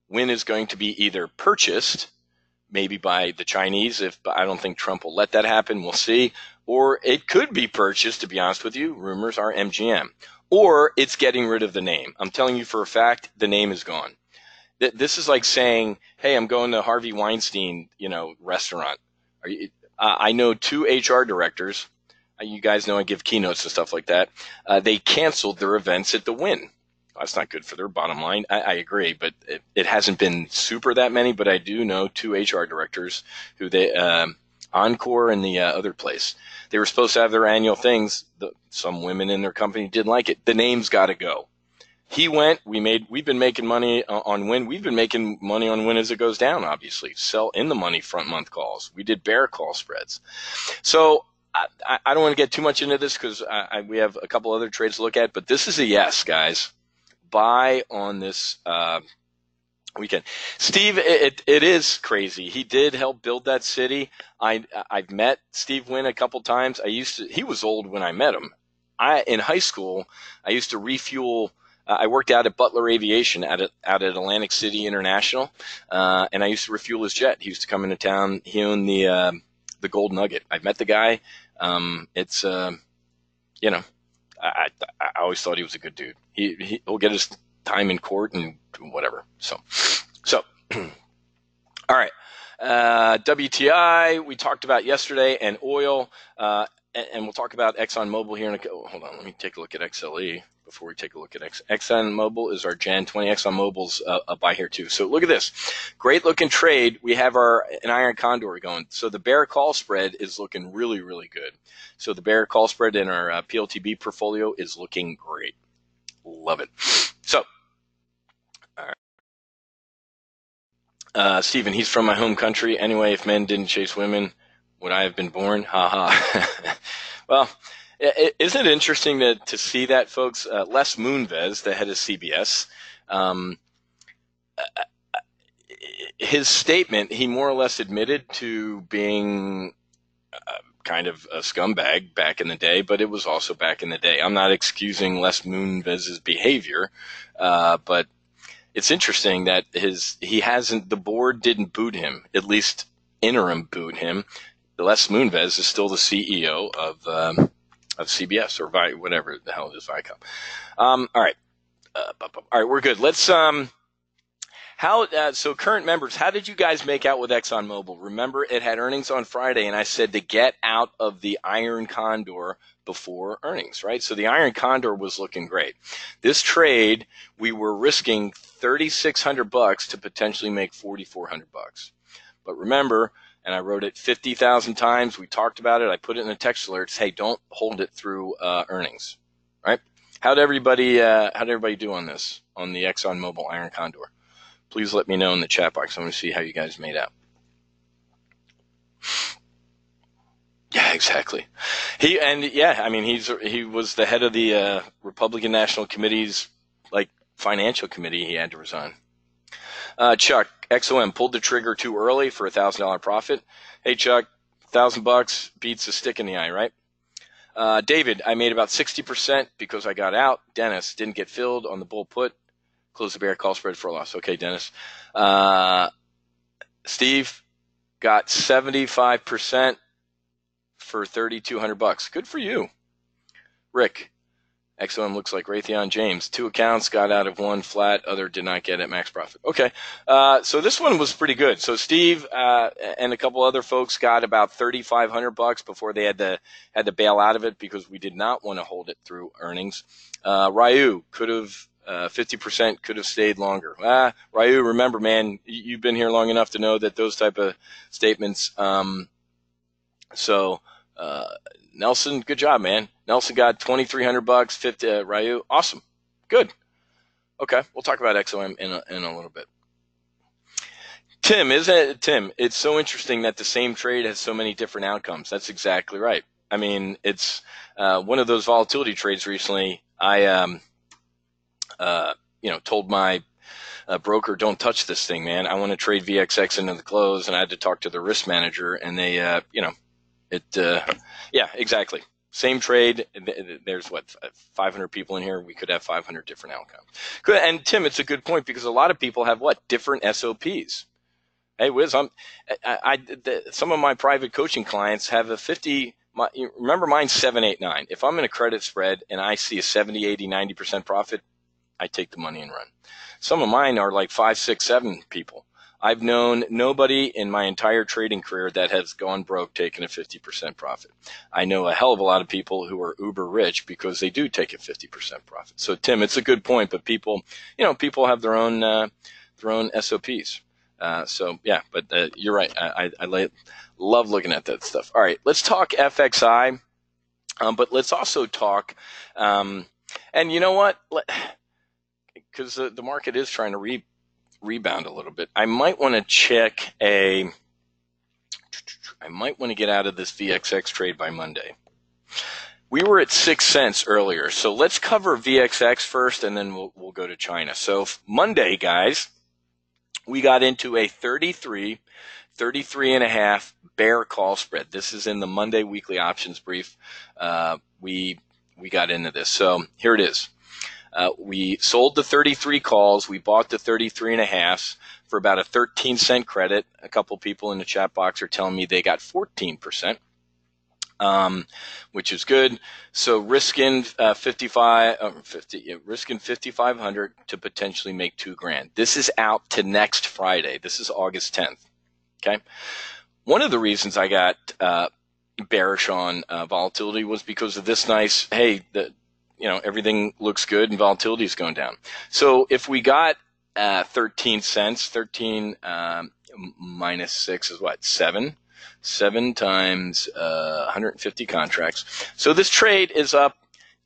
Win is going to be either purchased, maybe by the Chinese, but I don't think Trump will let that happen. We'll see. Or it could be purchased, to be honest with you. Rumors are MGM. Or it's getting rid of the name. I'm telling you for a fact, the name is gone. This is like saying, hey, I'm going to Harvey Weinstein, restaurant. I know 2 HR directors. You guys know I give keynotes and stuff like that. They canceled their events at the Wynn. That's not good for their bottom line. I agree, but it hasn't been super that many. But I do know 2 HR directors who Encore and the other place. They were supposed to have their annual things. Some women in their company didn't like it. The name's got to go. He went. We've been making money on Win. We've been making money on Win as it goes down. Obviously, sell in the money front month calls. We did bear call spreads. So I don't want to get too much into this because we have a couple other trades to look at. But this is a yes, guys. Buy on this weekend. Steve, it is crazy. He did help build that city. I've met Steve Wynn a couple times. He was old when I met him. In high school, I used to refuel. I worked out at Butler Aviation out at Atlantic City International, and I used to refuel his jet. He used to come into town. He owned the Gold Nugget. I met the guy. I always thought he was a good dude. He'll get his time in court and whatever. So, all right. WTI, we talked about yesterday, and oil. And we'll talk about ExxonMobil here in a hold on, let me take a look at XLE before we take a look at ExxonMobil is our Jan 20. ExxonMobil's a buy here too. So look at this. Great looking trade. We have an iron condor going. So the bear call spread is looking really, really good. So the bear call spread in our PLTB portfolio is looking great. Love it. So, all right. Stephen, he's from my home country. Anyway, if men didn't chase women, would I have been born? Ha ha. Well, isn't it interesting to see that, folks? Les Moonves, the head of CBS, his statement, he more or less admitted to being kind of a scumbag back in the day, but it was also back in the day. I'm not excusing Les Moonves' behavior, but it's interesting that the board didn't boot him, at least interim boot him. Les Moonves is still the CEO of CBS or whatever the hell it is, Viacom. All right. All right, we're good. Let's so current members, how did you guys make out with ExxonMobil? Remember, it had earnings on Friday, and I said to get out of the iron condor before earnings, right? So the iron condor was looking great. This trade, we were risking $3,600 to potentially make $4,400. But remember, and I wrote it 50,000 times. We talked about it. I put it in the text alerts. Hey, don't hold it through earnings, right? How'd everybody do on this, on the ExxonMobil Iron Condor? Please let me know in the chat box. I want to see how you guys made out. Yeah, exactly. He was the head of the Republican National Committee's financial committee. He had to resign. Chuck, XOM pulled the trigger too early for $1,000 profit. Hey, Chuck, $1,000 beats a stick in the eye, right? David, I made about 60% because I got out. Dennis, didn't get filled on the bull put. Close the bear call spread for a loss. Okay, Dennis. Steve got 75% for $3,200. Good for you. Rick, XOM looks like Raytheon. James, 2 accounts, got out of one flat, other did not get at max profit. Okay, so this one was pretty good. So Steve and a couple other folks got about $3,500 before they had to bail out of it because we did not want to hold it through earnings. Ryu could have 50% could have stayed longer. Ryu, remember, man, you've been here long enough to know that those type of statements. Nelson, good job, man. Nelson got $2,300, 50. Ryu, awesome, good. Okay, we'll talk about XOM in a little bit. Tim, isn't it, Tim? It's so interesting that the same trade has so many different outcomes. That's exactly right. I mean, it's one of those volatility trades recently. I told my broker, don't touch this thing, man. I want to trade VXX into the close, and I had to talk to the risk manager, and they, yeah, exactly. Same trade. There's 500 people in here. We could have 500 different outcomes. Good. And Tim, it's a good point because a lot of people have different SOPs. Hey, Wiz, some of my private coaching clients have a 50. Remember, mine's 7, 8, 9. If I'm in a credit spread and I see a 70, 80, 90% profit, I take the money and run. Some of mine are like 5, 6, 7 people. I've known nobody in my entire trading career that has gone broke taking a 50% profit. I know a hell of a lot of people who are uber rich because they do take a 50% profit. So Tim, it's a good point, but people have their own SOPs. So yeah, but you're right. I love looking at that stuff. All right, let's talk FXI, but let's also talk. And you know what? Because the market is trying to rebound a little bit. I might want to get out of this VXX trade by Monday. We were at 6 cents earlier, so let's cover VXX first, and then we'll go to China. So Monday, guys, we got into a 33.5 bear call spread. This is in the Monday weekly options brief. We got into this. So here it is. We sold the 33 calls. We bought the 33.5 for about a 13-cent credit. A couple people in the chat box are telling me they got 14%, which is good. So risking risking 5,500 to potentially make $2,000. This is out to next Friday. This is August 10th. Okay. One of the reasons I got bearish on volatility was because of this nice, hey, everything looks good and volatility is going down. So if we got 13 cents, 13 minus 6 is what? 7. 7 times 150 contracts. So this trade is up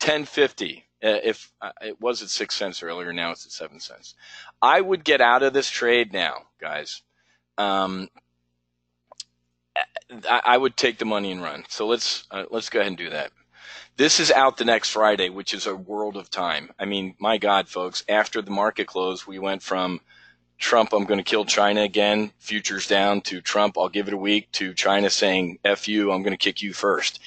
10.50. If it was at 6 cents earlier, now it's at 7 cents. I would get out of this trade now, guys. I would take the money and run. So let's go ahead and do that. This is out the next Friday, which is a world of time. I mean, my God, folks, after the market close, we went from Trump, I'm going to kill China again, futures down, to Trump, I'll give it a week, to China saying, F you, I'm going to kick you first.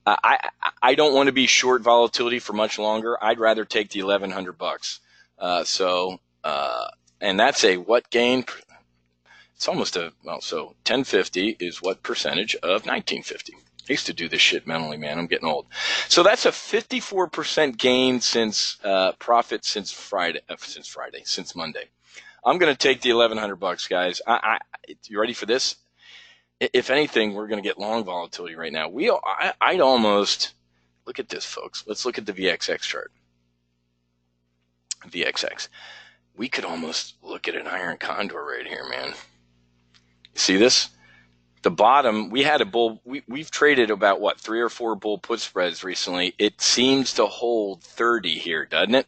I don't want to be short volatility for much longer. I'd rather take the $1,100. And that's a what gain? It's almost so 1050 is what percentage of 1950? I used to do this shit mentally, man. I'm getting old. So that's a 54% gain since profit since Monday. I'm going to take the $1,100, guys. You ready for this? If anything, we're going to get long volatility right now. I'd almost look at this, folks. Let's look at the VXX chart. VXX. We could almost look at an iron condor right here, man. See this? The bottom, we had a bull. We've traded about, what, 3 or 4 bull put spreads recently. It seems to hold 30 here, doesn't it?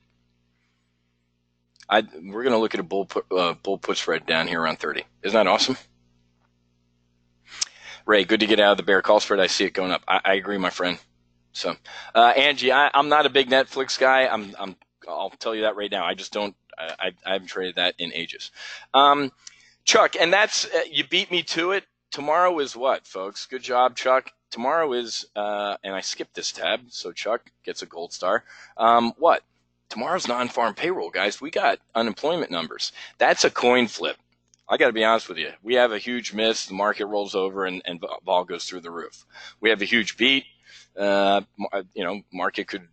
We're going to look at a bull put spread down here around 30. Isn't that awesome? Ray, good to get out of the bear call spread. I see it going up. I agree, my friend. So, Angie, I'm not a big Netflix guy. I'll tell you that right now. I just don't. I haven't traded that in ages. Chuck, and that's you beat me to it. Tomorrow is what, folks? Good job, Chuck. Tomorrow is, and I skipped this tab, so Chuck gets a gold star. What? Tomorrow's non-farm payroll, guys. We got unemployment numbers. That's a coin flip. I got to be honest with you. We have a huge miss. The market rolls over and vol goes through the roof. We have a huge beat. Market could.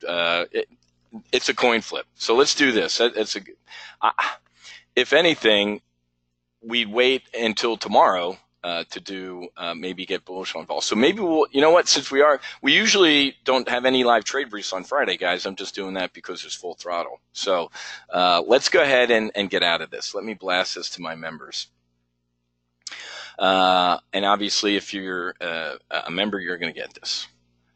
It's a coin flip. So let's do this. If anything, we'd wait until tomorrow to do maybe get bullish on vol. So maybe we'll. You know what? Since we usually don't have any live trade briefs on Friday, guys. I'm just doing that because there's full throttle. So let's go ahead and get out of this. Let me blast this to my members. And obviously, if you're a member, you're going to get this.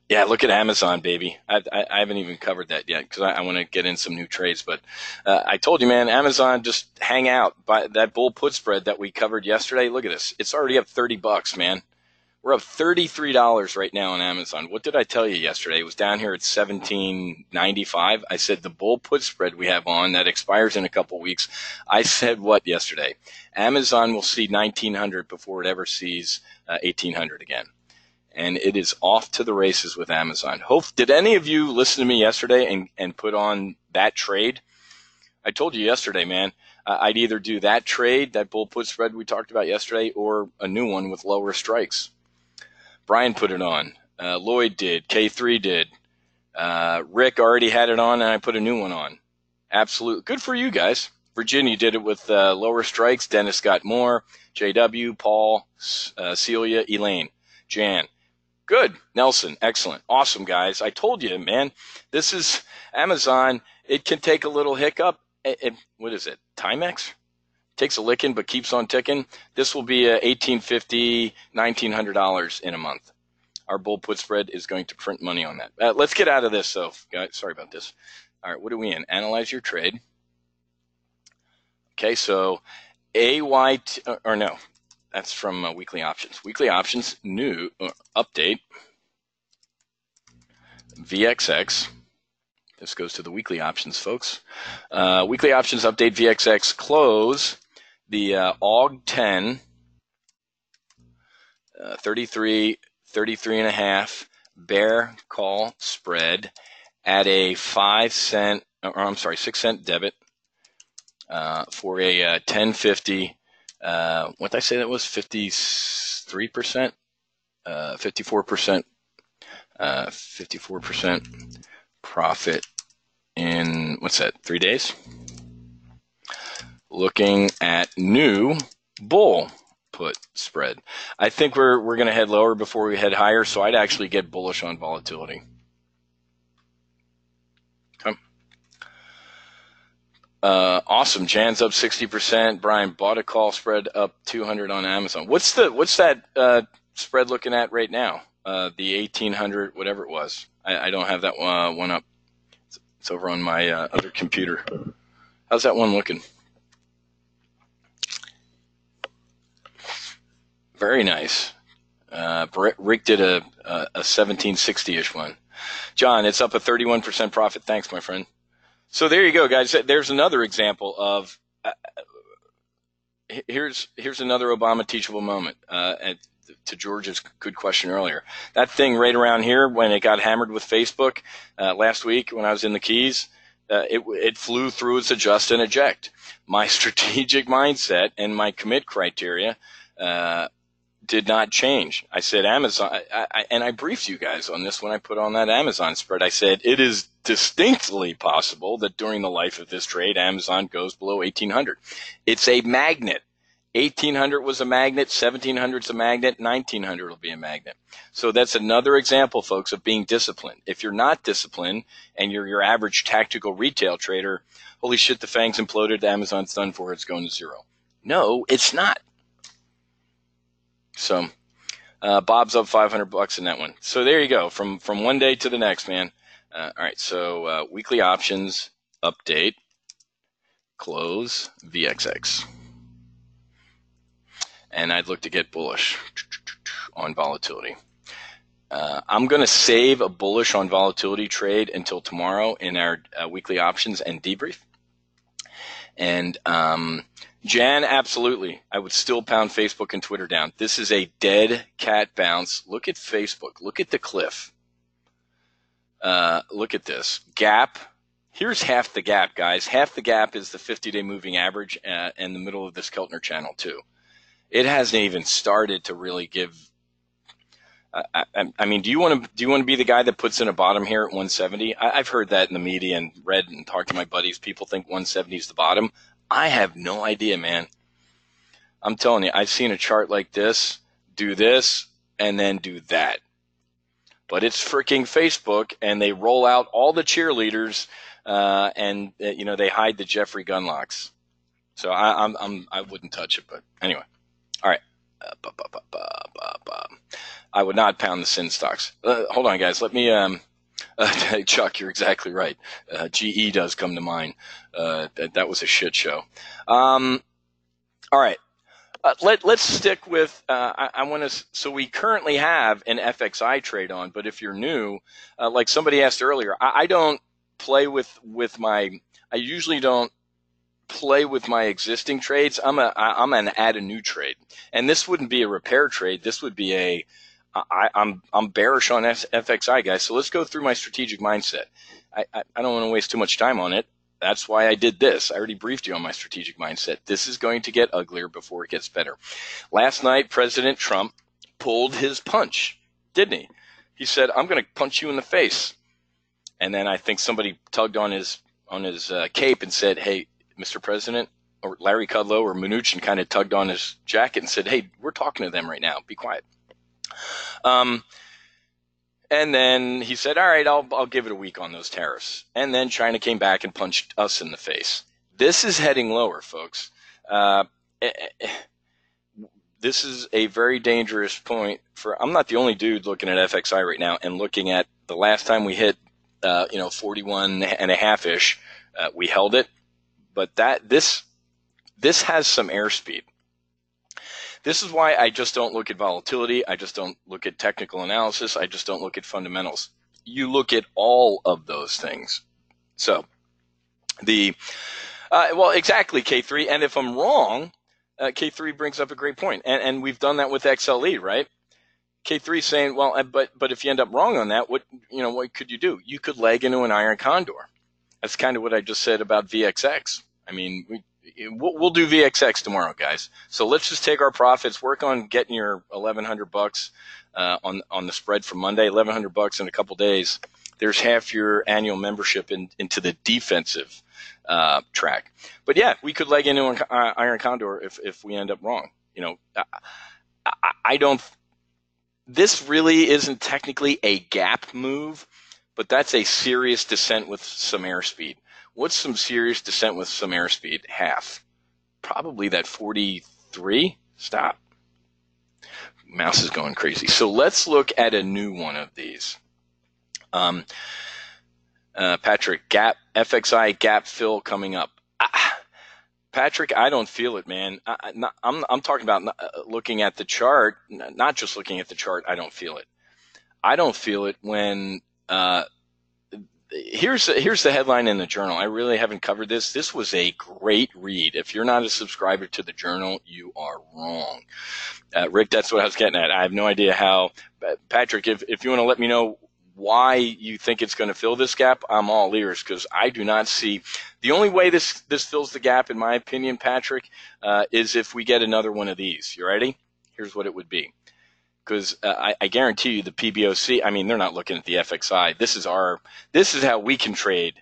Yeah, look at Amazon, baby. I haven't even covered that yet because I want to get in some new trades. But I told you, man, Amazon, just hang out. By that bull put spread that we covered yesterday, look at this. It's already up $30, man. We're up $33 right now on Amazon. What did I tell you yesterday? It was down here at $17.95. I said the bull put spread we have on that expires in a couple weeks. I said what yesterday? Amazon will see 1900 before it ever sees 1800 again. And it is off to the races with Amazon. Did any of you listen to me yesterday and put on that trade? I told you yesterday, man, I'd either do that trade, that bull put spread we talked about yesterday, or a new one with lower strikes. Brian put it on. Lloyd did. K3 did. Rick already had it on, and I put a new one on. Absolutely. Good for you guys. Virginia did it with lower strikes. Dennis got more. JW, Paul, Celia, Elaine, Jan. Good. Nelson, excellent. Awesome, guys. I told you, man, this is Amazon. It can take a little hiccup. What is it? Timex? Takes a licking but keeps on ticking. This will be $1,850, $1,900 in a month. Our bull put spread is going to print money on that. Let's get out of this, though, guys. Sorry about this. All right, what are we in? Analyze your trade. Okay, so AYT, or no. That's from weekly options. Weekly options, new update, VXX. This goes to the weekly options, folks. Weekly options update, VXX close. The AUG 10, 33 and a half bear call spread at a 6 cent debit for a 1050. What did I say that was? 53%, 54%, 54% profit in, what's that, 3 days? Looking at new bull. put spread. I think we're going to head lower before we head higher, so I'd actually get bullish on volatility. Okay. Awesome. Jan's up 60%. Brian bought a call spread up 200 on Amazon. What's that spread looking at right now? The 1800, whatever it was. I don't have that one up. It's over on my other computer. How's that one looking? Very nice. Rick did a 1760-ish one. John, it's up a 31% profit. Thanks, my friend. So there you go, guys. There's another example of here's another Obama teachable moment. To George's good question earlier, that thing right around here when it got hammered with Facebook last week when I was in the Keys, it flew through its adjust and eject. My strategic mindset and my commit criteria did not change. I said Amazon, and I briefed you guys on this when I put on that Amazon spread. I said it is distinctly possible that during the life of this trade, Amazon goes below 1800. It's a magnet. 1800 was a magnet, 1700 is a magnet, 1900 will be a magnet. So that's another example, folks, of being disciplined. If you're not disciplined and you're your average tactical retail trader, holy shit, the FANG's imploded, Amazon's done for, it's going to zero. No, it's not. So Bob's up $500 in that one. So there you go, from one day to the next, man. All right, so weekly options, update, close, VXX. And I'd look to get bullish on volatility. I'm going to save a bullish on volatility trade until tomorrow in our weekly options and debrief. And Jan, absolutely. I would still pound Facebook and Twitter down. This is a dead cat bounce. Look at Facebook. Look at the cliff. Look at this. Gap. Here's half the gap, guys. Half the gap is the 50-day moving average in the middle of this Keltner channel, too. It hasn't even started to really give. I mean, do you want to be the guy that puts in a bottom here at 170? I've heard that in the media and read and talked to my buddies. People think 170 is the bottom. I have no idea, man. I'm telling you, I've seen a chart like this, do this, and then do that. But it's freaking Facebook, and they roll out all the cheerleaders, and they hide the Jeffrey Gunlocks. So I wouldn't touch it, but anyway. All right. I would not pound the sin stocks. Hold on, guys. Let me. Chuck, you're exactly right. GE does come to mind. That was a shit show. All right. Let's stick with. I want to. So we currently have an FXI trade on, but if you're new, like somebody asked earlier, I don't play with my. I usually don't play with my existing trades. I'm an add a new trade, and this wouldn't be a repair trade. This would be I'm bearish on FXI, guys. So let's go through my strategic mindset. I don't want to waste too much time on it. That's why I did this. I already briefed you on my strategic mindset. This is going to get uglier before it gets better. Last night, President Trump pulled his punch, didn't he? He said, "I'm going to punch you in the face," and then I think somebody tugged on his cape and said, "Hey, Mr. President," or Larry Kudlow or Mnuchin kind of tugged on his jacket and said, "Hey, we're talking to them right now. Be quiet." And then he said, "All right, I'll give it a week on those tariffs." And then China came back and punched us in the face. This is heading lower, folks. This is a very dangerous point I'm not the only dude looking at FXI right now and looking at the last time we hit, 41 and a half ish, we held it. But this has some airspeed. This is why I just don't look at volatility. I just don't look at technical analysis. I just don't look at fundamentals. You look at all of those things. So exactly, K3. And if I'm wrong, K3 brings up a great point. And we've done that with XLE, right? K3 saying, well, but if you end up wrong on that, what could you do? You could leg into an iron condor. That's kind of what I just said about VXX. I mean, we'll do VXX tomorrow, guys. So let's just take our profits, work on getting your $1,100 on the spread for Monday. $1,100 in a couple days. There's half your annual membership into the defensive track. But yeah, we could leg into an iron condor if we end up wrong. You know, I don't. This really isn't technically a gap move, but that's a serious descent with some airspeed. What's some serious descent with some airspeed? Half. Probably that 43. Stop. Mouse is going crazy. So let's look at a new one of these. Patrick, gap FXI gap fill coming up. Patrick, I don't feel it, man. I'm talking about looking at the chart, not just looking at the chart. I don't feel it. I don't feel it when here's the headline in the journal. I really haven't covered this. This was a great read. If you're not a subscriber to the journal, you are wrong. Rick, that's what I was getting at. I have no idea how. Patrick, if you want to let me know why you think it's going to fill this gap, I'm all ears, because I do not see. The only way this fills the gap, in my opinion, Patrick, is if we get another one of these. You ready? Here's what it would be. Because I guarantee you the PBOC, I mean, they're not looking at the FXI. This is how we can trade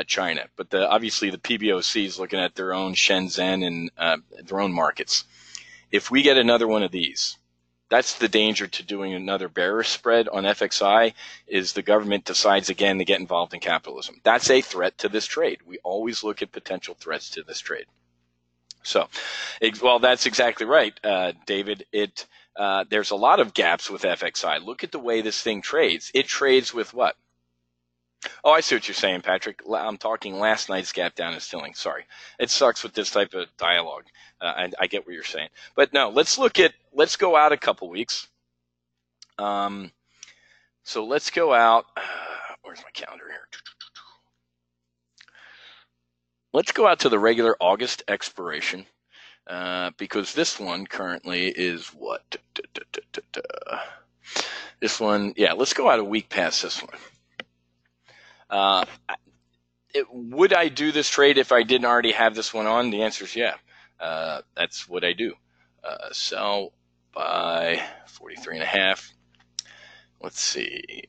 China. But obviously the PBOC is looking at their own Shenzhen and their own markets. If we get another one of these, that's the danger to doing another bearish spread on FXI, is the government decides again to get involved in capitalism. That's a threat to this trade. We always look at potential threats to this trade. So, well, that's exactly right, David. There's a lot of gaps with FXI. Look at the way this thing trades. It trades with what? Oh, I see what you're saying, Patrick. I'm talking last night's gap down is filling. Sorry. It sucks with this type of dialogue. I get what you're saying. But no, let's go out a couple weeks. So let's go out. Where's my calendar here? Let's go out to the regular August expiration. Because this one currently is what? This one, yeah, let's go out a week past this one. Would I do this trade if I didn't already have this one on? The answer is yeah. That's what I do. Sell by 43.5. Let's see.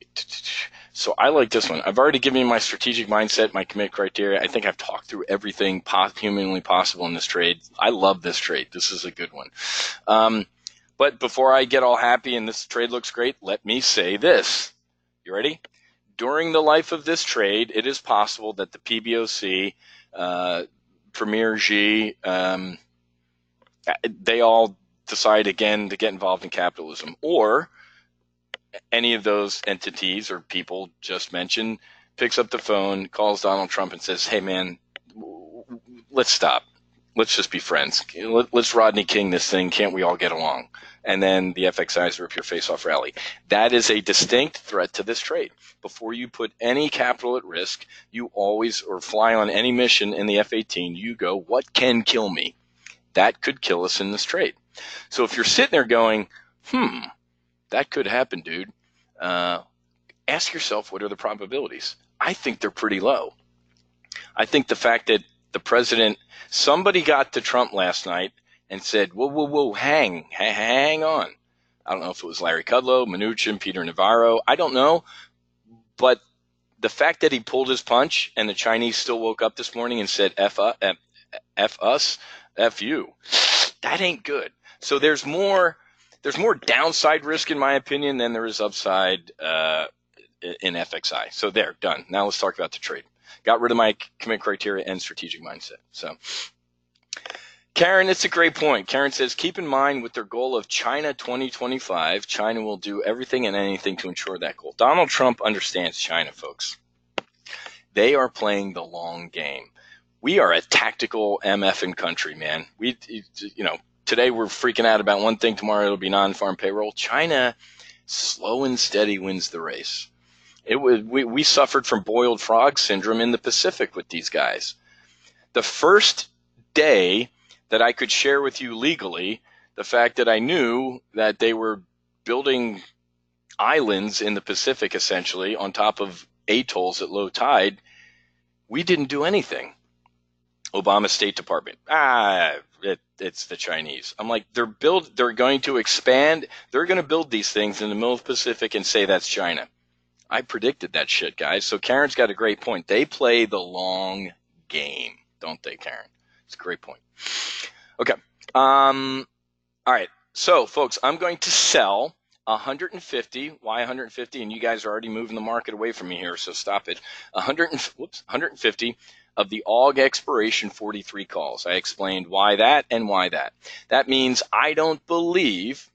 So I like this one. I've already given you my strategic mindset, my commit criteria. I think I've talked through everything humanly possible in this trade. I love this trade. This is a good one. But before I get all happy and this trade looks great, let me say this. You ready? During the life of this trade, it is possible that the PBOC, Premier Xi, they all decide again to get involved in capitalism, or any of those entities or people just mentioned picks up the phone, calls Donald Trump and says, hey, man, let's stop. Let's just be friends. Let's Rodney King this thing. Can't we all get along? And then the FXIs rip your face off rally. That is a distinct threat to this trade. Before you put any capital at risk, you always, or fly on any mission in the F-18, you go, what can kill me? That could kill us in this trade. So if you're sitting there going, that could happen, dude, ask yourself, what are the probabilities? I think they're pretty low. I think the fact that the president, somebody got to Trump last night and said, whoa, hang on. I don't know if it was Larry Kudlow, Mnuchin, Peter Navarro. I don't know. But the fact that he pulled his punch and the Chinese still woke up this morning and said, F us, F you, that ain't good. So there's more downside risk, in my opinion, than there is upside in FXI. So there, done. Now let's talk about the trade. Got rid of my commit criteria and strategic mindset. So Karen, it's a great point. Karen says, keep in mind with their goal of China 2025, China will do everything and anything to ensure that goal. Donald Trump understands China, folks. They are playing the long game. We are a tactical MFing country, man. Today we're freaking out about one thing. Tomorrow it'll be non-farm payroll. China, slow and steady wins the race. We suffered from boiled frog syndrome in the Pacific with these guys. The first day that I could share with you legally the fact that I knew that they were building islands in the Pacific, essentially, on top of atolls at low tide, we didn't do anything. Obama State Department, it's the Chinese. I'm like, they're going to expand. They're going to build these things in the middle of the Pacific and say that's China. I predicted that shit, guys. So Karen's got a great point. They play the long game, don't they, Karen? It's a great point. Okay. All right, so folks, I'm going to sell 150. Why 150? And you guys are already moving the market away from me here, so stop it. 150 of the AUG expiration 43 calls. I explained why that and why that. That means I don't believe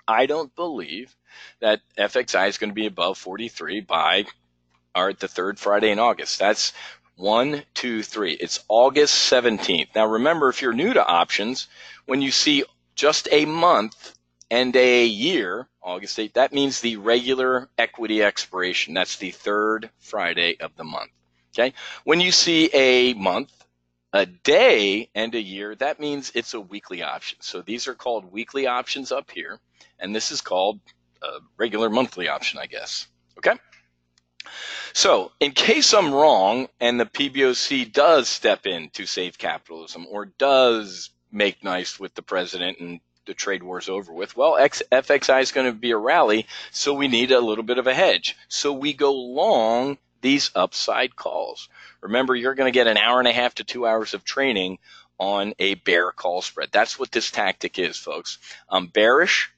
that FXI is going to be above 43 by the third Friday in August. That's 1, 2, 3. It's August 17th. Now remember, if you're new to options, when you see just a month and a year, August 8th, that means the regular equity expiration. That's the third Friday of the month. Okay. When you see a month, a day, and a year, that means it's a weekly option. So these are called weekly options up here, and this is called a regular monthly option, I guess. Okay. So in case I'm wrong and the PBOC does step in to save capitalism or does make nice with the president and the trade war's over with, well, FXI is going to be a rally, so we need a little bit of a hedge. So we go long these upside calls. Remember, you're going to get an hour and a half to 2 hours of training on a bear call spread. That's what this tactic is, folks. I'm bearish,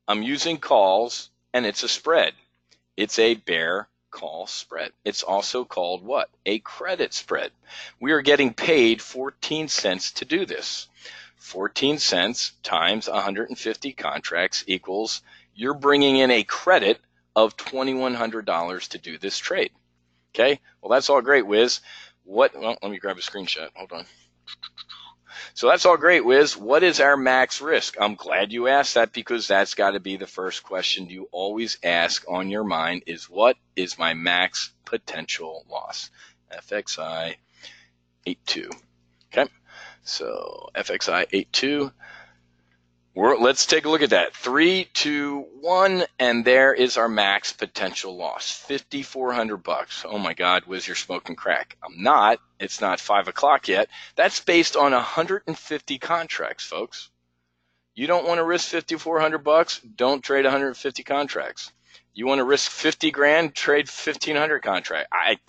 I'm using calls, and it's a spread. It's a bear call spread. It's also called what? A credit spread. We are getting paid 14 cents to do this. 14 cents times 150 contracts equals you're bringing in a credit of $2,100 to do this trade. Okay, well, that's all great, Wiz. Well, let me grab a screenshot. Hold on. So that's all great, Wiz. What is our max risk? I'm glad you asked that, because that's got to be the first question you always ask on your mind is, what is my max potential loss? FXI 82. Okay, so FXI 82. Let's take a look at that. 3, 2, 1, and there is our max potential loss, $5,400. Oh my God, Wiz, you're smoking crack. I'm not. It's not 5 o'clock yet. That's based on 150 contracts, folks. You don't want to risk $5,400? Don't trade 150 contracts. You want to risk 50 grand? Trade 1,500 contract. I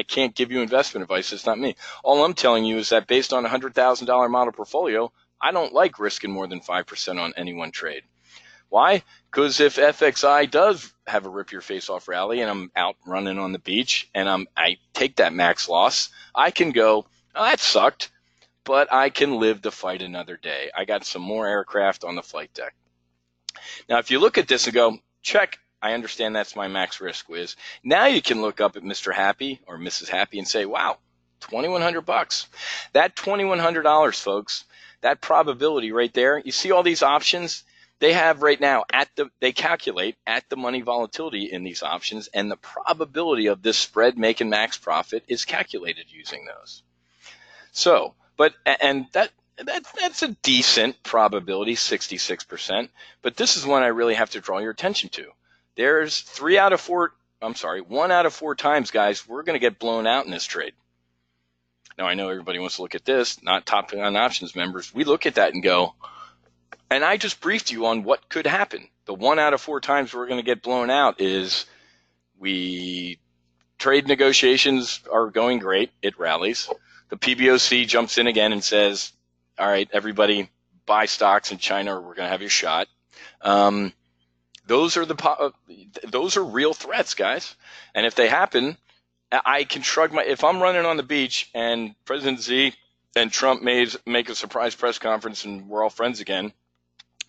can't give you investment advice. It's not me. All I'm telling you is that based on a $100,000 model portfolio, I don't like risking more than 5% on any one trade. Why? Because if FXI does have a rip your face off rally and I'm out running on the beach and I take that max loss, I can go, oh, that sucked, but I can live to fight another day. I got some more aircraft on the flight deck. Now, if you look at this and go, check, I understand that's my max risk, Wiz. Now you can look up at Mr. Happy or Mrs. Happy and say, wow, $2,100. That $2,100, folks, that probability right there, you see all these options they have right now they calculate at the money volatility in these options, and the probability of this spread making max profit is calculated using those. So, that's a decent probability, 66%, but this is one I really have to draw your attention to. There's 1 out of 4 times, guys, we're going to get blown out in this trade. Now, I know everybody wants to look at this, not Top Gun Options members. We look at that and go, and I just briefed you on what could happen. The 1 out of 4 times we're going to get blown out is trade negotiations are going great. It rallies. The PBOC jumps in again and says, all right, everybody buy stocks in China or we're going to have your shot. Those are real threats, guys. And if they happen, I can shrug if I'm running on the beach and President Xi and Trump make a surprise press conference and we're all friends again,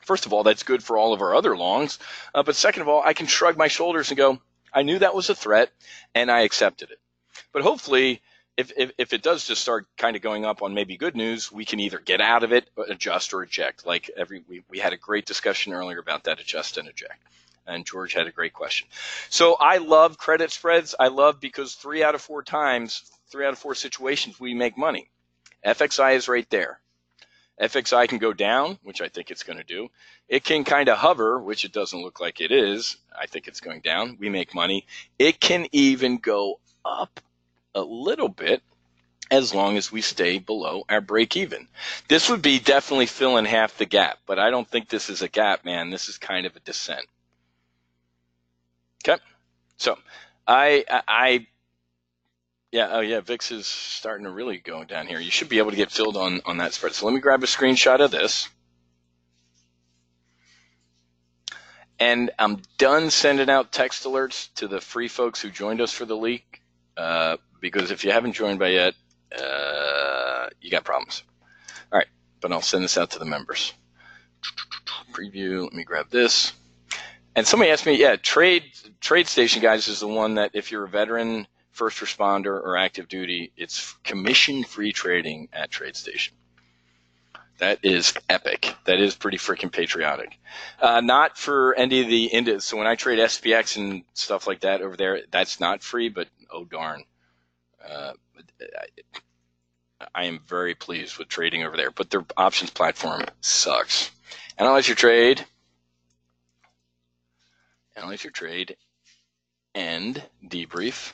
first of all, that's good for all of our other longs. But second of all, I can shrug my shoulders and go, I knew that was a threat and I accepted it. But hopefully, if it does just start kind of going up on maybe good news, we can either get out of it, adjust, or eject. Like we had a great discussion earlier about that adjust and eject. And George had a great question. So I love credit spreads. I love because 3 out of 4 times, 3 out of 4 situations, we make money. FXI is right there. FXI can go down, which I think it's going to do. It can kind of hover, which it doesn't look like it is. I think it's going down. We make money. It can even go up a little bit as long as we stay below our break even. This would be definitely filling half the gap, but I don't think this is a gap, man. This is kind of a descent. Okay, so VIX is starting to really go down here. You should be able to get filled on that spread. So let me grab a screenshot of this. And I'm done sending out text alerts to the free folks who joined us for the leak, because if you haven't joined by yet, you got problems. All right, but I'll send this out to the members. Preview, let me grab this. And somebody asked me, yeah, TradeStation, guys, is the one that if you're a veteran, first responder, or active duty, it's commission-free trading at TradeStation. That is epic. That is pretty freaking patriotic. Not for any of the indices. So when I trade SPX and stuff like that over there, that's not free, but oh darn. I am very pleased with trading over there, but their options platform sucks. Analyze your trade. Analyze your trade. And debrief.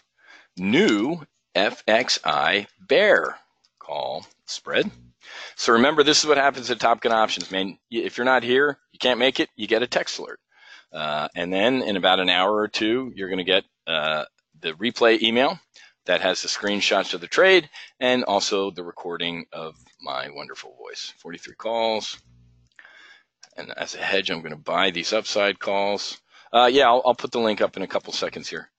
New FXI bear call spread. So remember, this is what happens at Top Gun Options, man. If you're not here, you can't make it, you get a text alert. And then in about an hour or two, you're going to get the replay email that has the screenshots of the trade and also the recording of my wonderful voice. 43 calls. And as a hedge, I'm going to buy these upside calls. Yeah, I'll put the link up in a couple seconds here.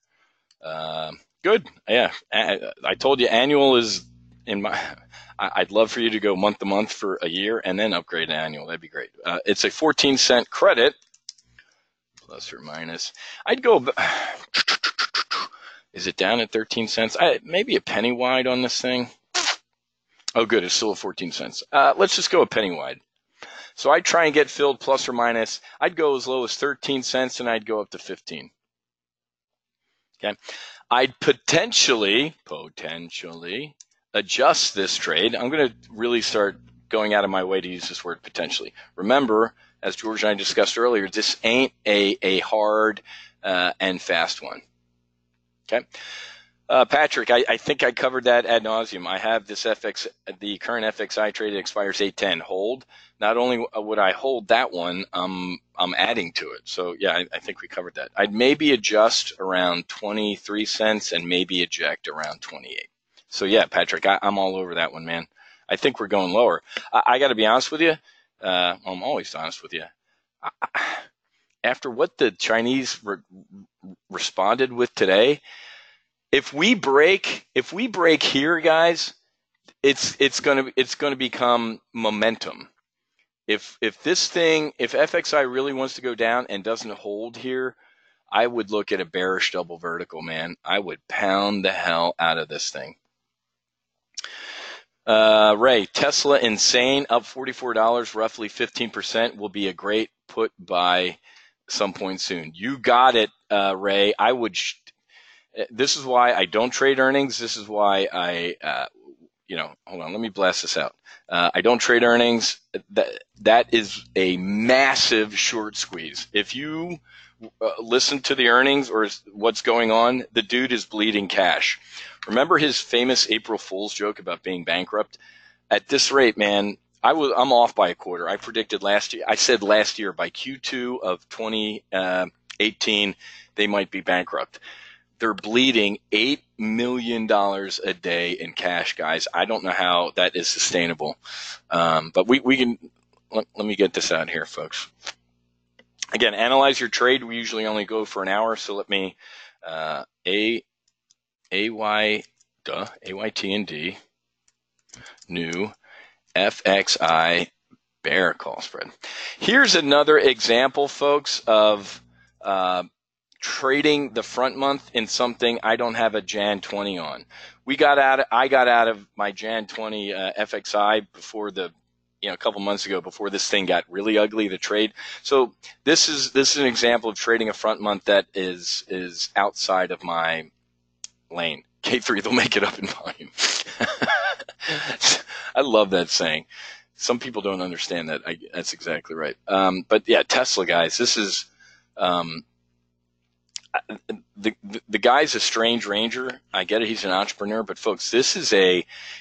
Good. Yeah, I told you annual is in my... I'd love for you to go month to month for a year and then upgrade to annual. That'd be great. It's a 14-cent credit, plus or minus. I'd go... Is it down at 13 cents? Maybe a penny wide on this thing. Oh, good. It's still at 14 cents. Let's just go a penny wide. So I'd try and get filled plus or minus. I'd go as low as 13 cents and I'd go up to 15. Okay. I'd potentially adjust this trade. I'm going to really start going out of my way to use this word potentially. Remember, as George and I discussed earlier, this ain't a hard and fast one. Okay. Patrick, I think I covered that ad nauseum. I have this the current FXI trade that expires 8/10. Hold. Not only would I hold that one, I'm adding to it. So yeah, I think we covered that. I'd maybe adjust around 23 cents and maybe eject around 28. So yeah, Patrick, I'm all over that one, man. I think we're going lower. I got to be honest with you. I'm always honest with you. After what the Chinese responded with today, if we break here, guys, it's gonna become momentum. If FXI really wants to go down and doesn't hold here, I would look at a bearish double vertical, man. I would pound the hell out of this thing. Ray, Tesla insane, up $44, roughly 15%, will be a great put by some point soon. You got it, Ray. I would. This is why I don't trade earnings. This is why hold on, let me blast this out. I don't trade earnings. That is a massive short squeeze. If you listen to the earnings or what's going on, the dude is bleeding cash. Remember his famous April Fool's joke about being bankrupt? At this rate, man, I'm off by a quarter. I predicted last year. I said last year by Q2 of 2018 they might be bankrupt. They're bleeding $8 million a day in cash, guys. I don't know how that is sustainable, but we can. Let me get this out here, folks. Again, analyze your trade. We usually only go for an hour, so let me AYT D new FXI bear call spread. Here's another example, folks, of trading the front month in something I don't have a Jan 20 on. I got out of my Jan 20 FXI before a couple months ago, before this thing got really ugly, the trade. So this is an example of trading a front month that is outside of my lane. K3, they'll make it up in volume. I love that saying. Some people don't understand that. That's exactly right. But yeah, Tesla, guys, this is the guy's a strange ranger. I get it. He's an entrepreneur, but folks,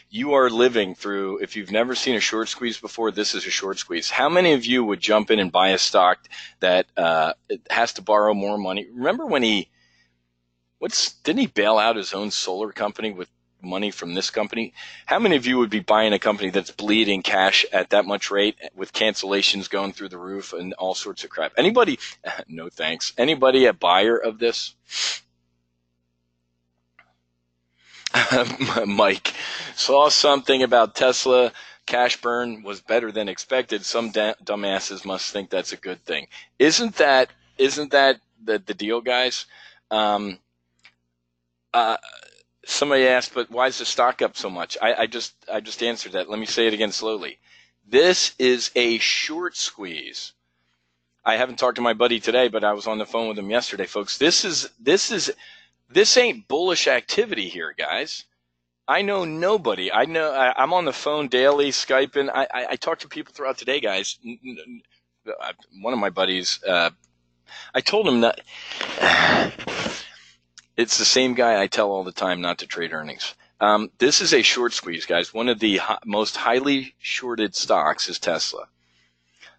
you are living through, if you've never seen a short squeeze before, this is a short squeeze. How many of you would jump in and buy a stock that has to borrow more money? Remember when didn't he bail out his own solar company with money from this company. How many of you would be buying a company that's bleeding cash at that much rate with cancellations going through the roof and all sorts of crap? Anybody? No thanks. Anybody a buyer of this? Mike, saw something about Tesla. Cash burn was better than expected. Some dumbasses must think that's a good thing. Isn't that the deal, guys? Somebody asked, but why is the stock up so much? I just answered that. Let me say it again slowly. This is a short squeeze. I haven't talked to my buddy today, but I was on the phone with him yesterday, folks. This ain't bullish activity here, guys. I know nobody. I'm on the phone daily, Skyping. I talk to people throughout the day, guys. One of my buddies, I told him that it's the same guy I tell all the time not to trade earnings. This is a short squeeze, guys. One of the most highly shorted stocks is Tesla.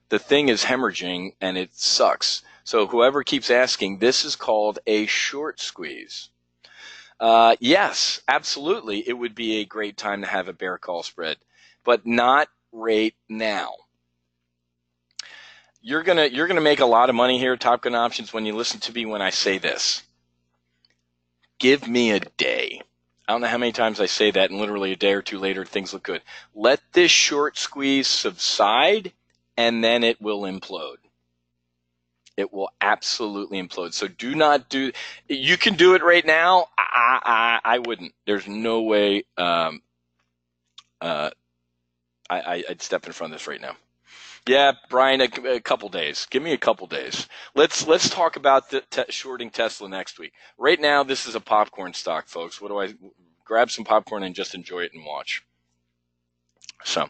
The thing is hemorrhaging, and it sucks. So whoever keeps asking, this is called a short squeeze. Yes, absolutely. It would be a great time to have a bear call spread, but not right now. You're gonna make a lot of money here, Top Gun Options, when you listen to me when I say this. Give me a day. I don't know how many times I say that, and literally a day or two later, things look good. Let this short squeeze subside, and then it will implode. It will absolutely implode. So do not do. You can do it right now. I wouldn't. There's no way. I'd step in front of this right now. Yeah, Brian, a couple days. Give me a couple days. Let's talk about the shorting Tesla next week. Right now, this is a popcorn stock, folks. What do I grab some popcorn and just enjoy it and watch? So,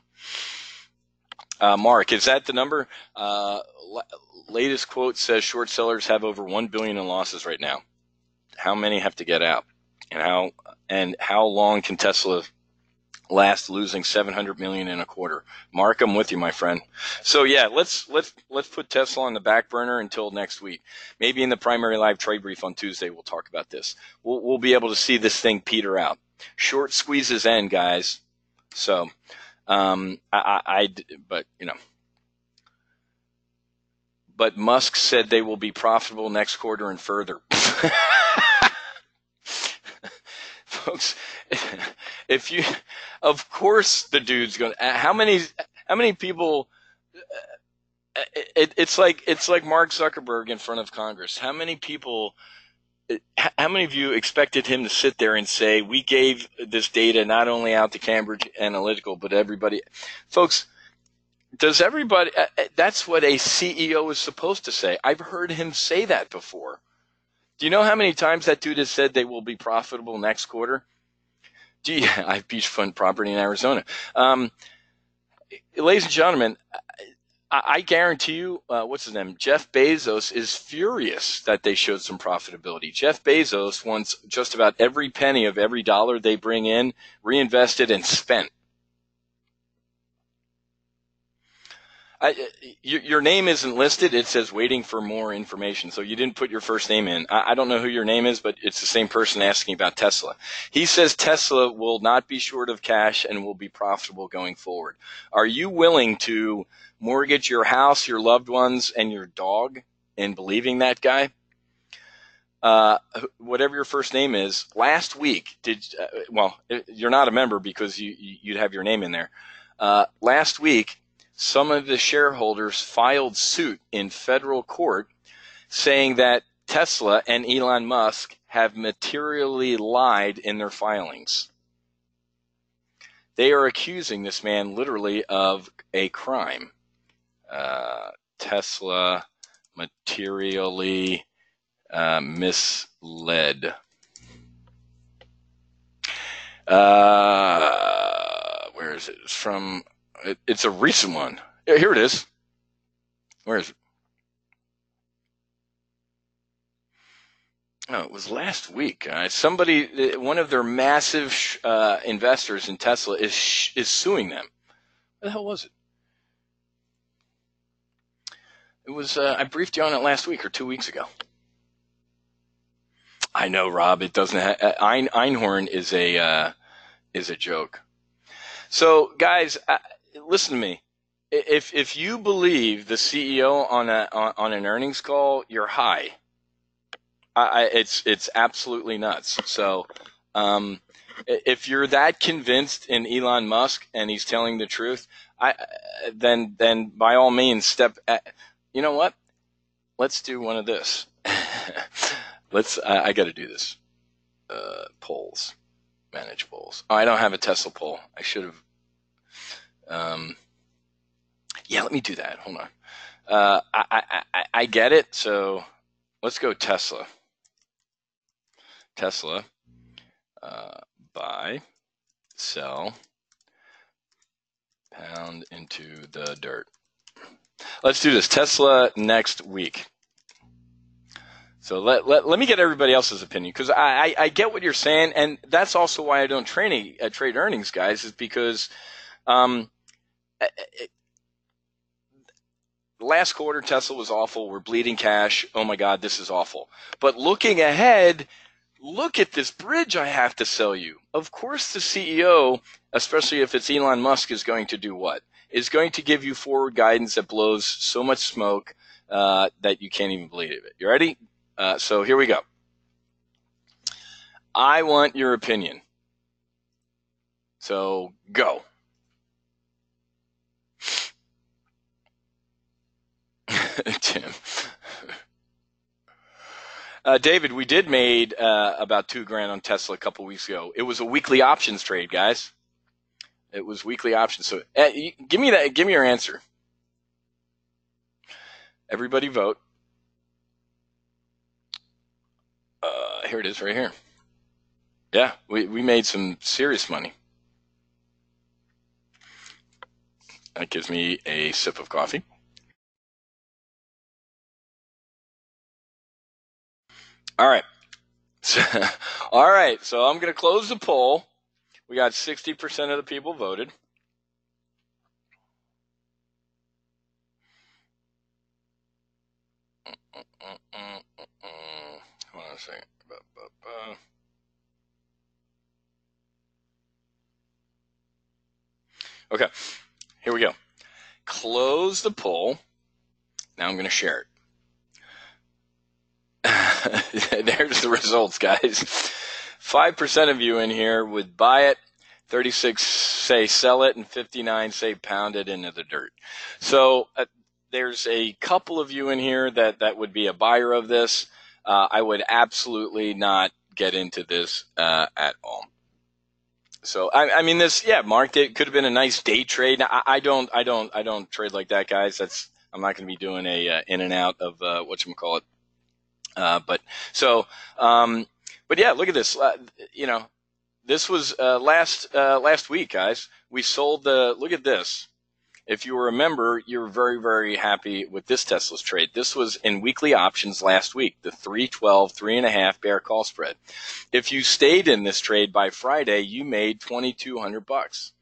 Mark, is that the number? Latest quote says short sellers have over $1 billion in losses right now. How many have to get out? And how long can Tesla last losing $700 million in a quarter? Mark, I'm with you, my friend. So yeah, let's put Tesla on the back burner until next week. Maybe in the primary live trade brief on Tuesday, we'll talk about this. We'll be able to see this thing peter out. Short squeezes end, guys. So, but you know. But Musk said they will be profitable next quarter and further. Folks, of course the dude's going to, how many people, it's like Mark Zuckerberg in front of Congress. How many of you expected him to sit there and say, we gave this data not only out to Cambridge Analytical, but everybody? Folks, does everybody, that's what a CEO is supposed to say. I've heard him say that before. Do you know how many times that dude has said they will be profitable next quarter? Gee, I have beachfront property in Arizona. Ladies and gentlemen, I guarantee you, what's his name? Jeff Bezos is furious that they showed some profitability. Jeff Bezos wants just about every penny of every dollar they bring in reinvested and spent. Your name isn't listed. It says waiting for more information. So you didn't put your first name in. I don't know who your name is, but it's the same person asking about Tesla. He says Tesla will not be short of cash and will be profitable going forward. Are you willing to mortgage your house, your loved ones, and your dog in believing that guy? Whatever your first name is, last week, you're not a member because you'd have your name in there. Last week, some of the shareholders filed suit in federal court saying that Tesla and Elon Musk have materially lied in their filings. They are accusing this man literally of a crime. Tesla materially misled. Where is it? It's from... It's a recent one. Here it is. Where is it? Oh, it was last week. One of their massive investors in Tesla is suing them. What the hell was it? It was. I briefed you on it last week or 2 weeks ago. I know, Rob. It doesn't. Einhorn is a is a joke. So, guys, listen to me. If you believe the CEO on an earnings call, you're high. It's absolutely nuts. So, if you're that convinced in Elon Musk and he's telling the truth, then by all means you know what? Let's do one of this. I got to do this. Polls, manage polls. Oh, I don't have a Tesla poll. I should have. Yeah, let me do that. Hold on. I get it. So let's go Tesla. Tesla. Buy, sell, pound into the dirt. Let's do this. Tesla next week. So let me get everybody else's opinion, because I get what you're saying, and that's also why I don't trade earnings, guys, is because last quarter Tesla was awful. We're bleeding cash. Oh my God, this is awful. But looking ahead, look at this bridge I have to sell you. Of course the CEO, especially if it's Elon Musk, is going to do what? Is going to give you forward guidance that blows so much smoke that you can't even believe it. You ready? So here we go. I want your opinion. So go. Tim. David, we did made about $2,000 on Tesla a couple weeks ago. It was a weekly options trade, guys. It was weekly options. So give me that. Give me your answer. Everybody vote. Here it is, right here. Yeah, we made some serious money. That gives me a sip of coffee. All right. So, all right. So I'm going to close the poll. We got 60% of the people voted. Hold on a second. Okay. Here we go. Close the poll. Now I'm going to share it. There's the results, guys. 5% of you in here would buy it. 36 say sell it, and 59 say pound it into the dirt. So there's a couple of you in here that would be a buyer of this. I would absolutely not get into this at all. So I mean this, yeah, Mark, it could have been a nice day trade. I don't trade like that, guys. I'm not going to be doing a in and out of whatchamacallit. But yeah, look at this. This was last week, guys. We sold look at this. If you remember, you're very, very happy with this Tesla's trade. This was in weekly options last week, the 312, 3.5 bear call spread. If you stayed in this trade by Friday, you made $2,200.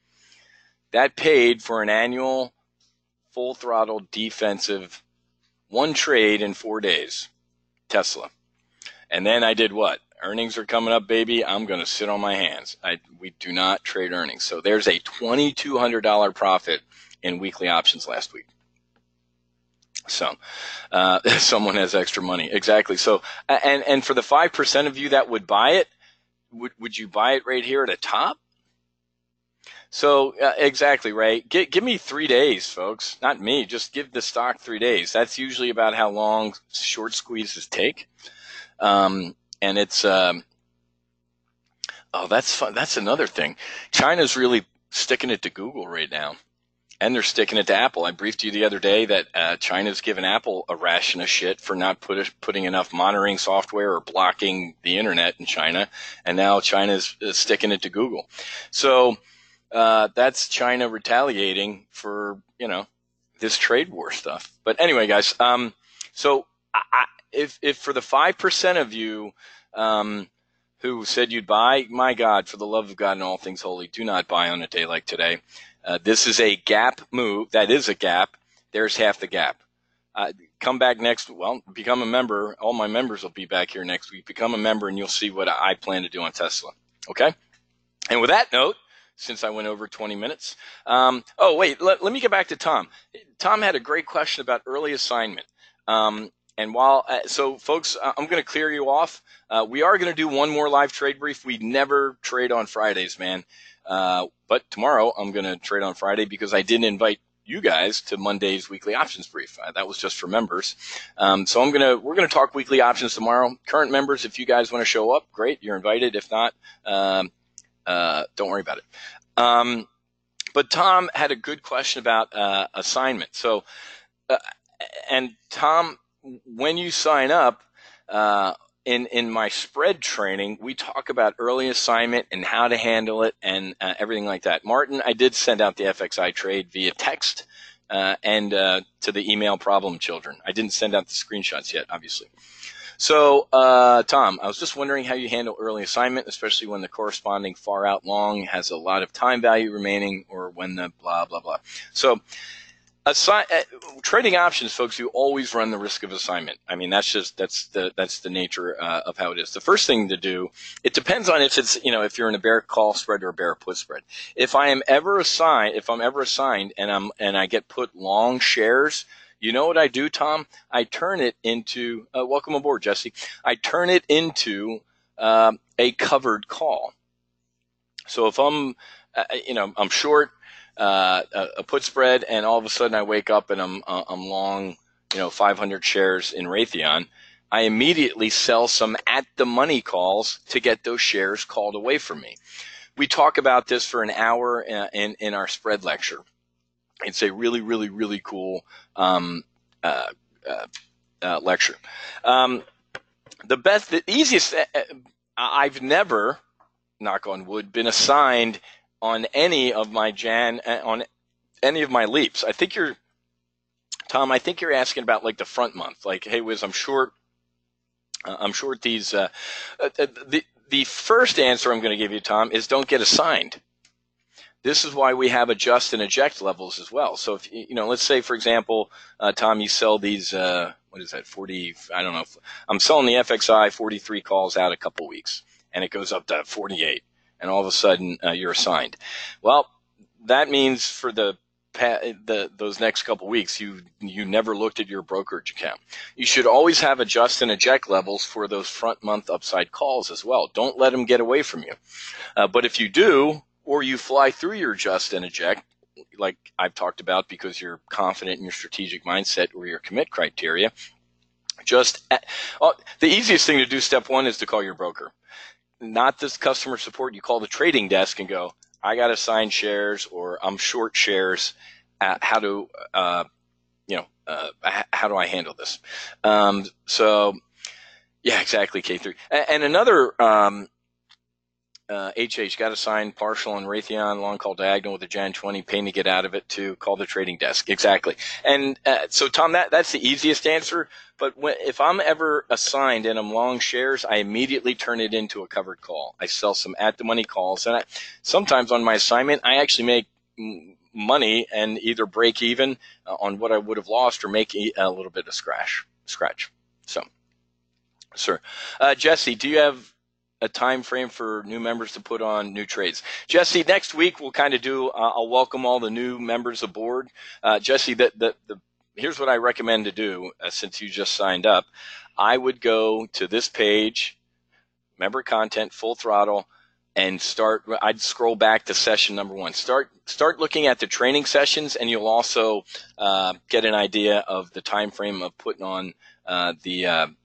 That paid for an annual full throttle defensive one trade in 4 days, Tesla. And then I did what? Earnings are coming up, baby. I'm going to sit on my hands. We do not trade earnings. So there's a $2,200 profit in weekly options last week. So someone has extra money. Exactly. So and for the 5% of you that would buy it, would you buy it right here at the top? So exactly, right. Give me 3 days, folks. Not me. Just give the stock 3 days. That's usually about how long short squeezes take. And it's that's fun. That's another thing. China's really sticking it to Google right now. And they're sticking it to Apple. I briefed you the other day that China's given Apple a ration of shit for not putting enough monitoring software or blocking the internet in China. And now China's sticking it to Google. So that's China retaliating for, this trade war stuff. But anyway, guys, so if for the 5% of you who said you'd buy, my God, for the love of God and all things holy, do not buy on a day like today. This is a gap move. That is a gap. There's half the gap. Come back become a member. All my members will be back here next week. Become a member and you'll see what I plan to do on Tesla. Okay? And with that note, since I went over 20 minutes. Oh, wait, let me get back to Tom. Tom had a great question about early assignment. And while, so folks, I'm going to clear you off. We are going to do one more live trade brief. We never trade on Fridays, man. But tomorrow I'm going to trade on Friday because I didn't invite you guys to Monday's weekly options brief. That was just for members. So we're going to talk weekly options tomorrow. Current members, if you guys want to show up, great, you're invited. If not, don't worry about it. But Tom had a good question about assignment. So, and Tom, when you sign up, in my spread training, we talk about early assignment and how to handle it and everything like that. Martin, I did send out the FXI trade via text and to the email problem children. I didn't send out the screenshots yet, obviously. So, Tom, I was just wondering how you handle early assignment, especially when the corresponding far out long has a lot of time value remaining or when the blah, blah, blah. So, trading options, folks, you always run the risk of assignment. I mean, that's the nature of how it is. The first thing to do, it depends on if it's, if you're in a bear call spread or a bear put spread. If I'm ever assigned and I get put long shares, you know what I do, Tom? I turn it into welcome aboard, Jesse. I turn it into a covered call. So if I'm I'm short a put spread, and all of a sudden I wake up and I'm long, 500 shares in Raytheon, I immediately sell some at the money calls to get those shares called away from me. We talk about this for an hour in our spread lecture. It's a really, really, really cool lecture. The easiest, I've never, knock on wood, been assigned on any of my leaps. Tom, I think you're asking about like the front month. Like, hey, Wiz, I'm short these. The first answer I'm going to give you, Tom, is don't get assigned. This is why we have adjust and eject levels as well. So if let's say, for example, Tom, you sell these. What is that? 40? I don't know. I'm selling the FXI 43 calls out a couple weeks, and it goes up to 48. And all of a sudden you're assigned. Well, that means for those next couple weeks, you never looked at your brokerage account. You should always have adjust and eject levels for those front month upside calls as well. Don't let them get away from you. But if you do, or you fly through your adjust and eject, like I've talked about, because you're confident in your strategic mindset or your commit criteria, the easiest thing to do, step one, is to call your broker. Not this customer support. You call the trading desk and go, I got assigned shares or I'm short shares. How do I handle this? So yeah, exactly. K3 and another HH got assigned partial on Raytheon, long call diagonal with a Jan 20, pain to get out of it, to call the trading desk. Exactly. And so, Tom, that's the easiest answer. But if I'm ever assigned and I'm long shares, I immediately turn it into a covered call. I sell some at-the-money calls. And sometimes on my assignment, I actually make money and either break even on what I would have lost or make a little bit of scratch. So, sir. Jesse, do you have a time frame for new members to put on new trades? Jesse, next week we'll kind of do, I'll welcome all the new members aboard. Jesse, here's what I recommend to do since you just signed up. I would go to this page, member content, full throttle, and I'd scroll back to session number 1. Start looking at the training sessions, and you'll also get an idea of the time frame of putting on the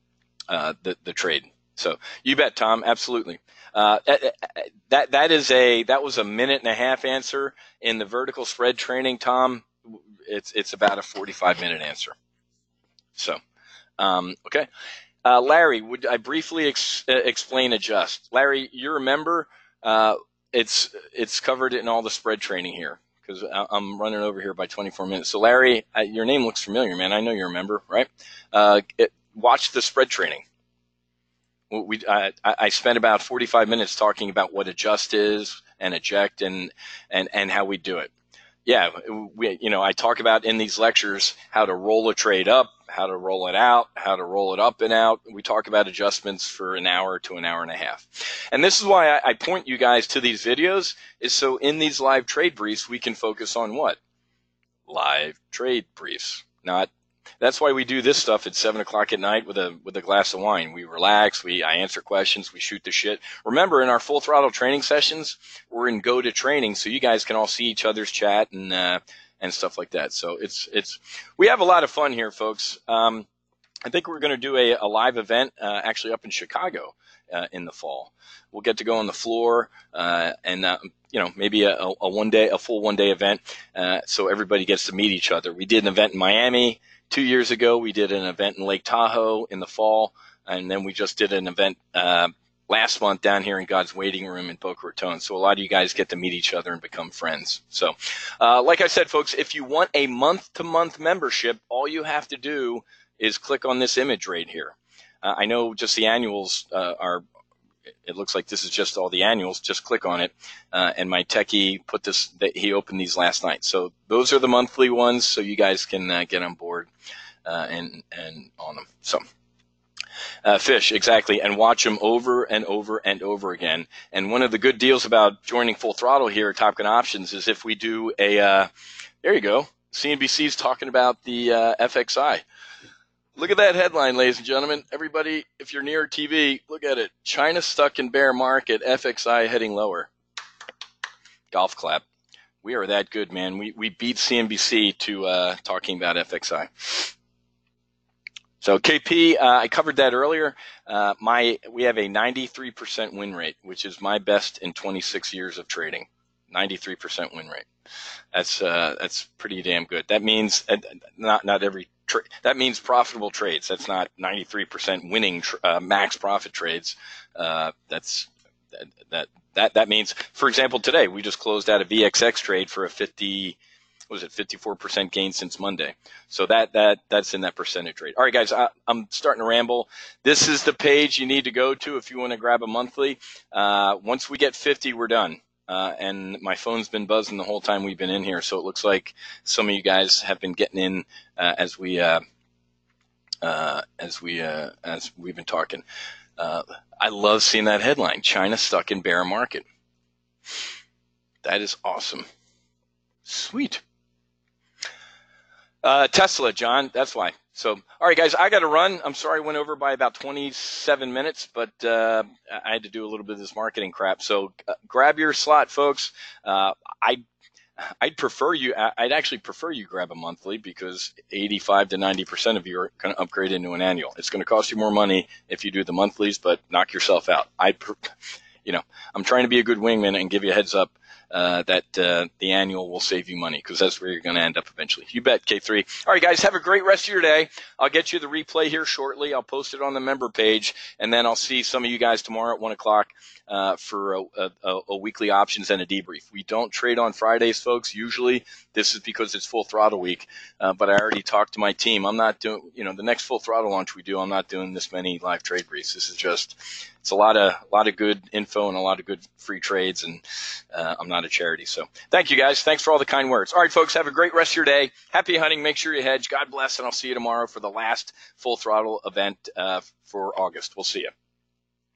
trade. So you bet, Tom. Absolutely. That was a minute and a half answer. In the vertical spread training, Tom, it's about a 45-minute answer. So, okay. Larry, would I briefly explain adjust? Larry, you remember, it's covered in all the spread training here, because I'm running over here by 24 minutes. So Larry, your name looks familiar, man. I know you remember, right? Watch the spread training. I spent about 45 minutes talking about what adjust is and eject and how we do it. yeah, I talk about in these lectures how to roll a trade up, how to roll it out, how to roll it up and out. We talk about adjustments for an hour to an hour and a half. And this is why I point you guys to these videos, is so in these live trade briefs, we can focus on what? Live trade briefs. That's why we do this stuff at 7 o'clock at night with a glass of wine. We relax, I answer questions, we shoot the shit. Remember, in our full throttle training sessions, we're in go to training, so you guys can all see each other's chat and stuff like that. So we have a lot of fun here, folks. I think we're going to do a live event actually up in Chicago in the fall. We'll get to go on the floor and maybe a full one day event so everybody gets to meet each other. We did an event in Miami 2 years ago. We did an event in Lake Tahoe in the fall, and then we just did an event last month down here in God's Waiting Room in Boca Raton. So a lot of you guys get to meet each other and become friends. So like I said, folks, if you want a month-to-month membership, all you have to do is click on this image right here. I know just the annuals it looks like this is just all the annuals. Just click on it. And my techie he opened these last night. So those are the monthly ones, so you guys can get on board and on them. So fish, exactly, and watch them over and over and over again. And one of the good deals about joining Full Throttle here at Top Gun Options is if we do there you go, CNBC's talking about the FXI. Look at that headline, ladies and gentlemen. Everybody, if you're near TV, look at it. China stuck in bear market, FXI heading lower. Golf clap. We are that good, man. We beat CNBC to talking about FXI. So KP, I covered that earlier. We have a 93% win rate, which is my best in 26 years of trading. 93% win rate. That's pretty damn good. That means not every that means profitable trades. That's not 93% winning max profit trades. That means, for example, today we just closed out a VXX trade for a 54% gain since Monday. So that's in that percentage rate. All right, guys, I'm starting to ramble. This is the page you need to go to if you want to grab a monthly. Once we get 50, we're done. And my phone's been buzzing the whole time we've been in here, so it looks like some of you guys have been getting in as we've been talking. I love seeing that headline: China stuck in bear market. That is awesome. Sweet. Tesla, John. That's why. So, all right, guys, I got to run. I'm sorry I went over by about 27 minutes, but I had to do a little bit of this marketing crap. So grab your slot, folks. I'd actually prefer you grab a monthly, because 85 to 90% of you are going to upgrade into an annual. It's going to cost you more money if you do the monthlies, but knock yourself out. I'm trying to be a good wingman and give you a heads up that the annual will save you money, because that's where you're going to end up eventually. You bet, K3. All right, guys, have a great rest of your day. I'll get you the replay here shortly. I'll post it on the member page, and then I'll see some of you guys tomorrow at 1 o'clock for a weekly options and a debrief. We don't trade on Fridays, folks. Usually this is because it's Full Throttle week, but I already talked to my team. I'm not doing, the next Full Throttle launch we do, I'm not doing this many live trade briefs. This is just, it's a lot of good info and a lot of good free trades, and I'm not a charity. So thank you, guys. Thanks for all the kind words. All right, folks, have a great rest of your day. Happy hunting. Make sure you hedge. God bless, and I'll see you tomorrow for the last Full Throttle event for August. We'll see you.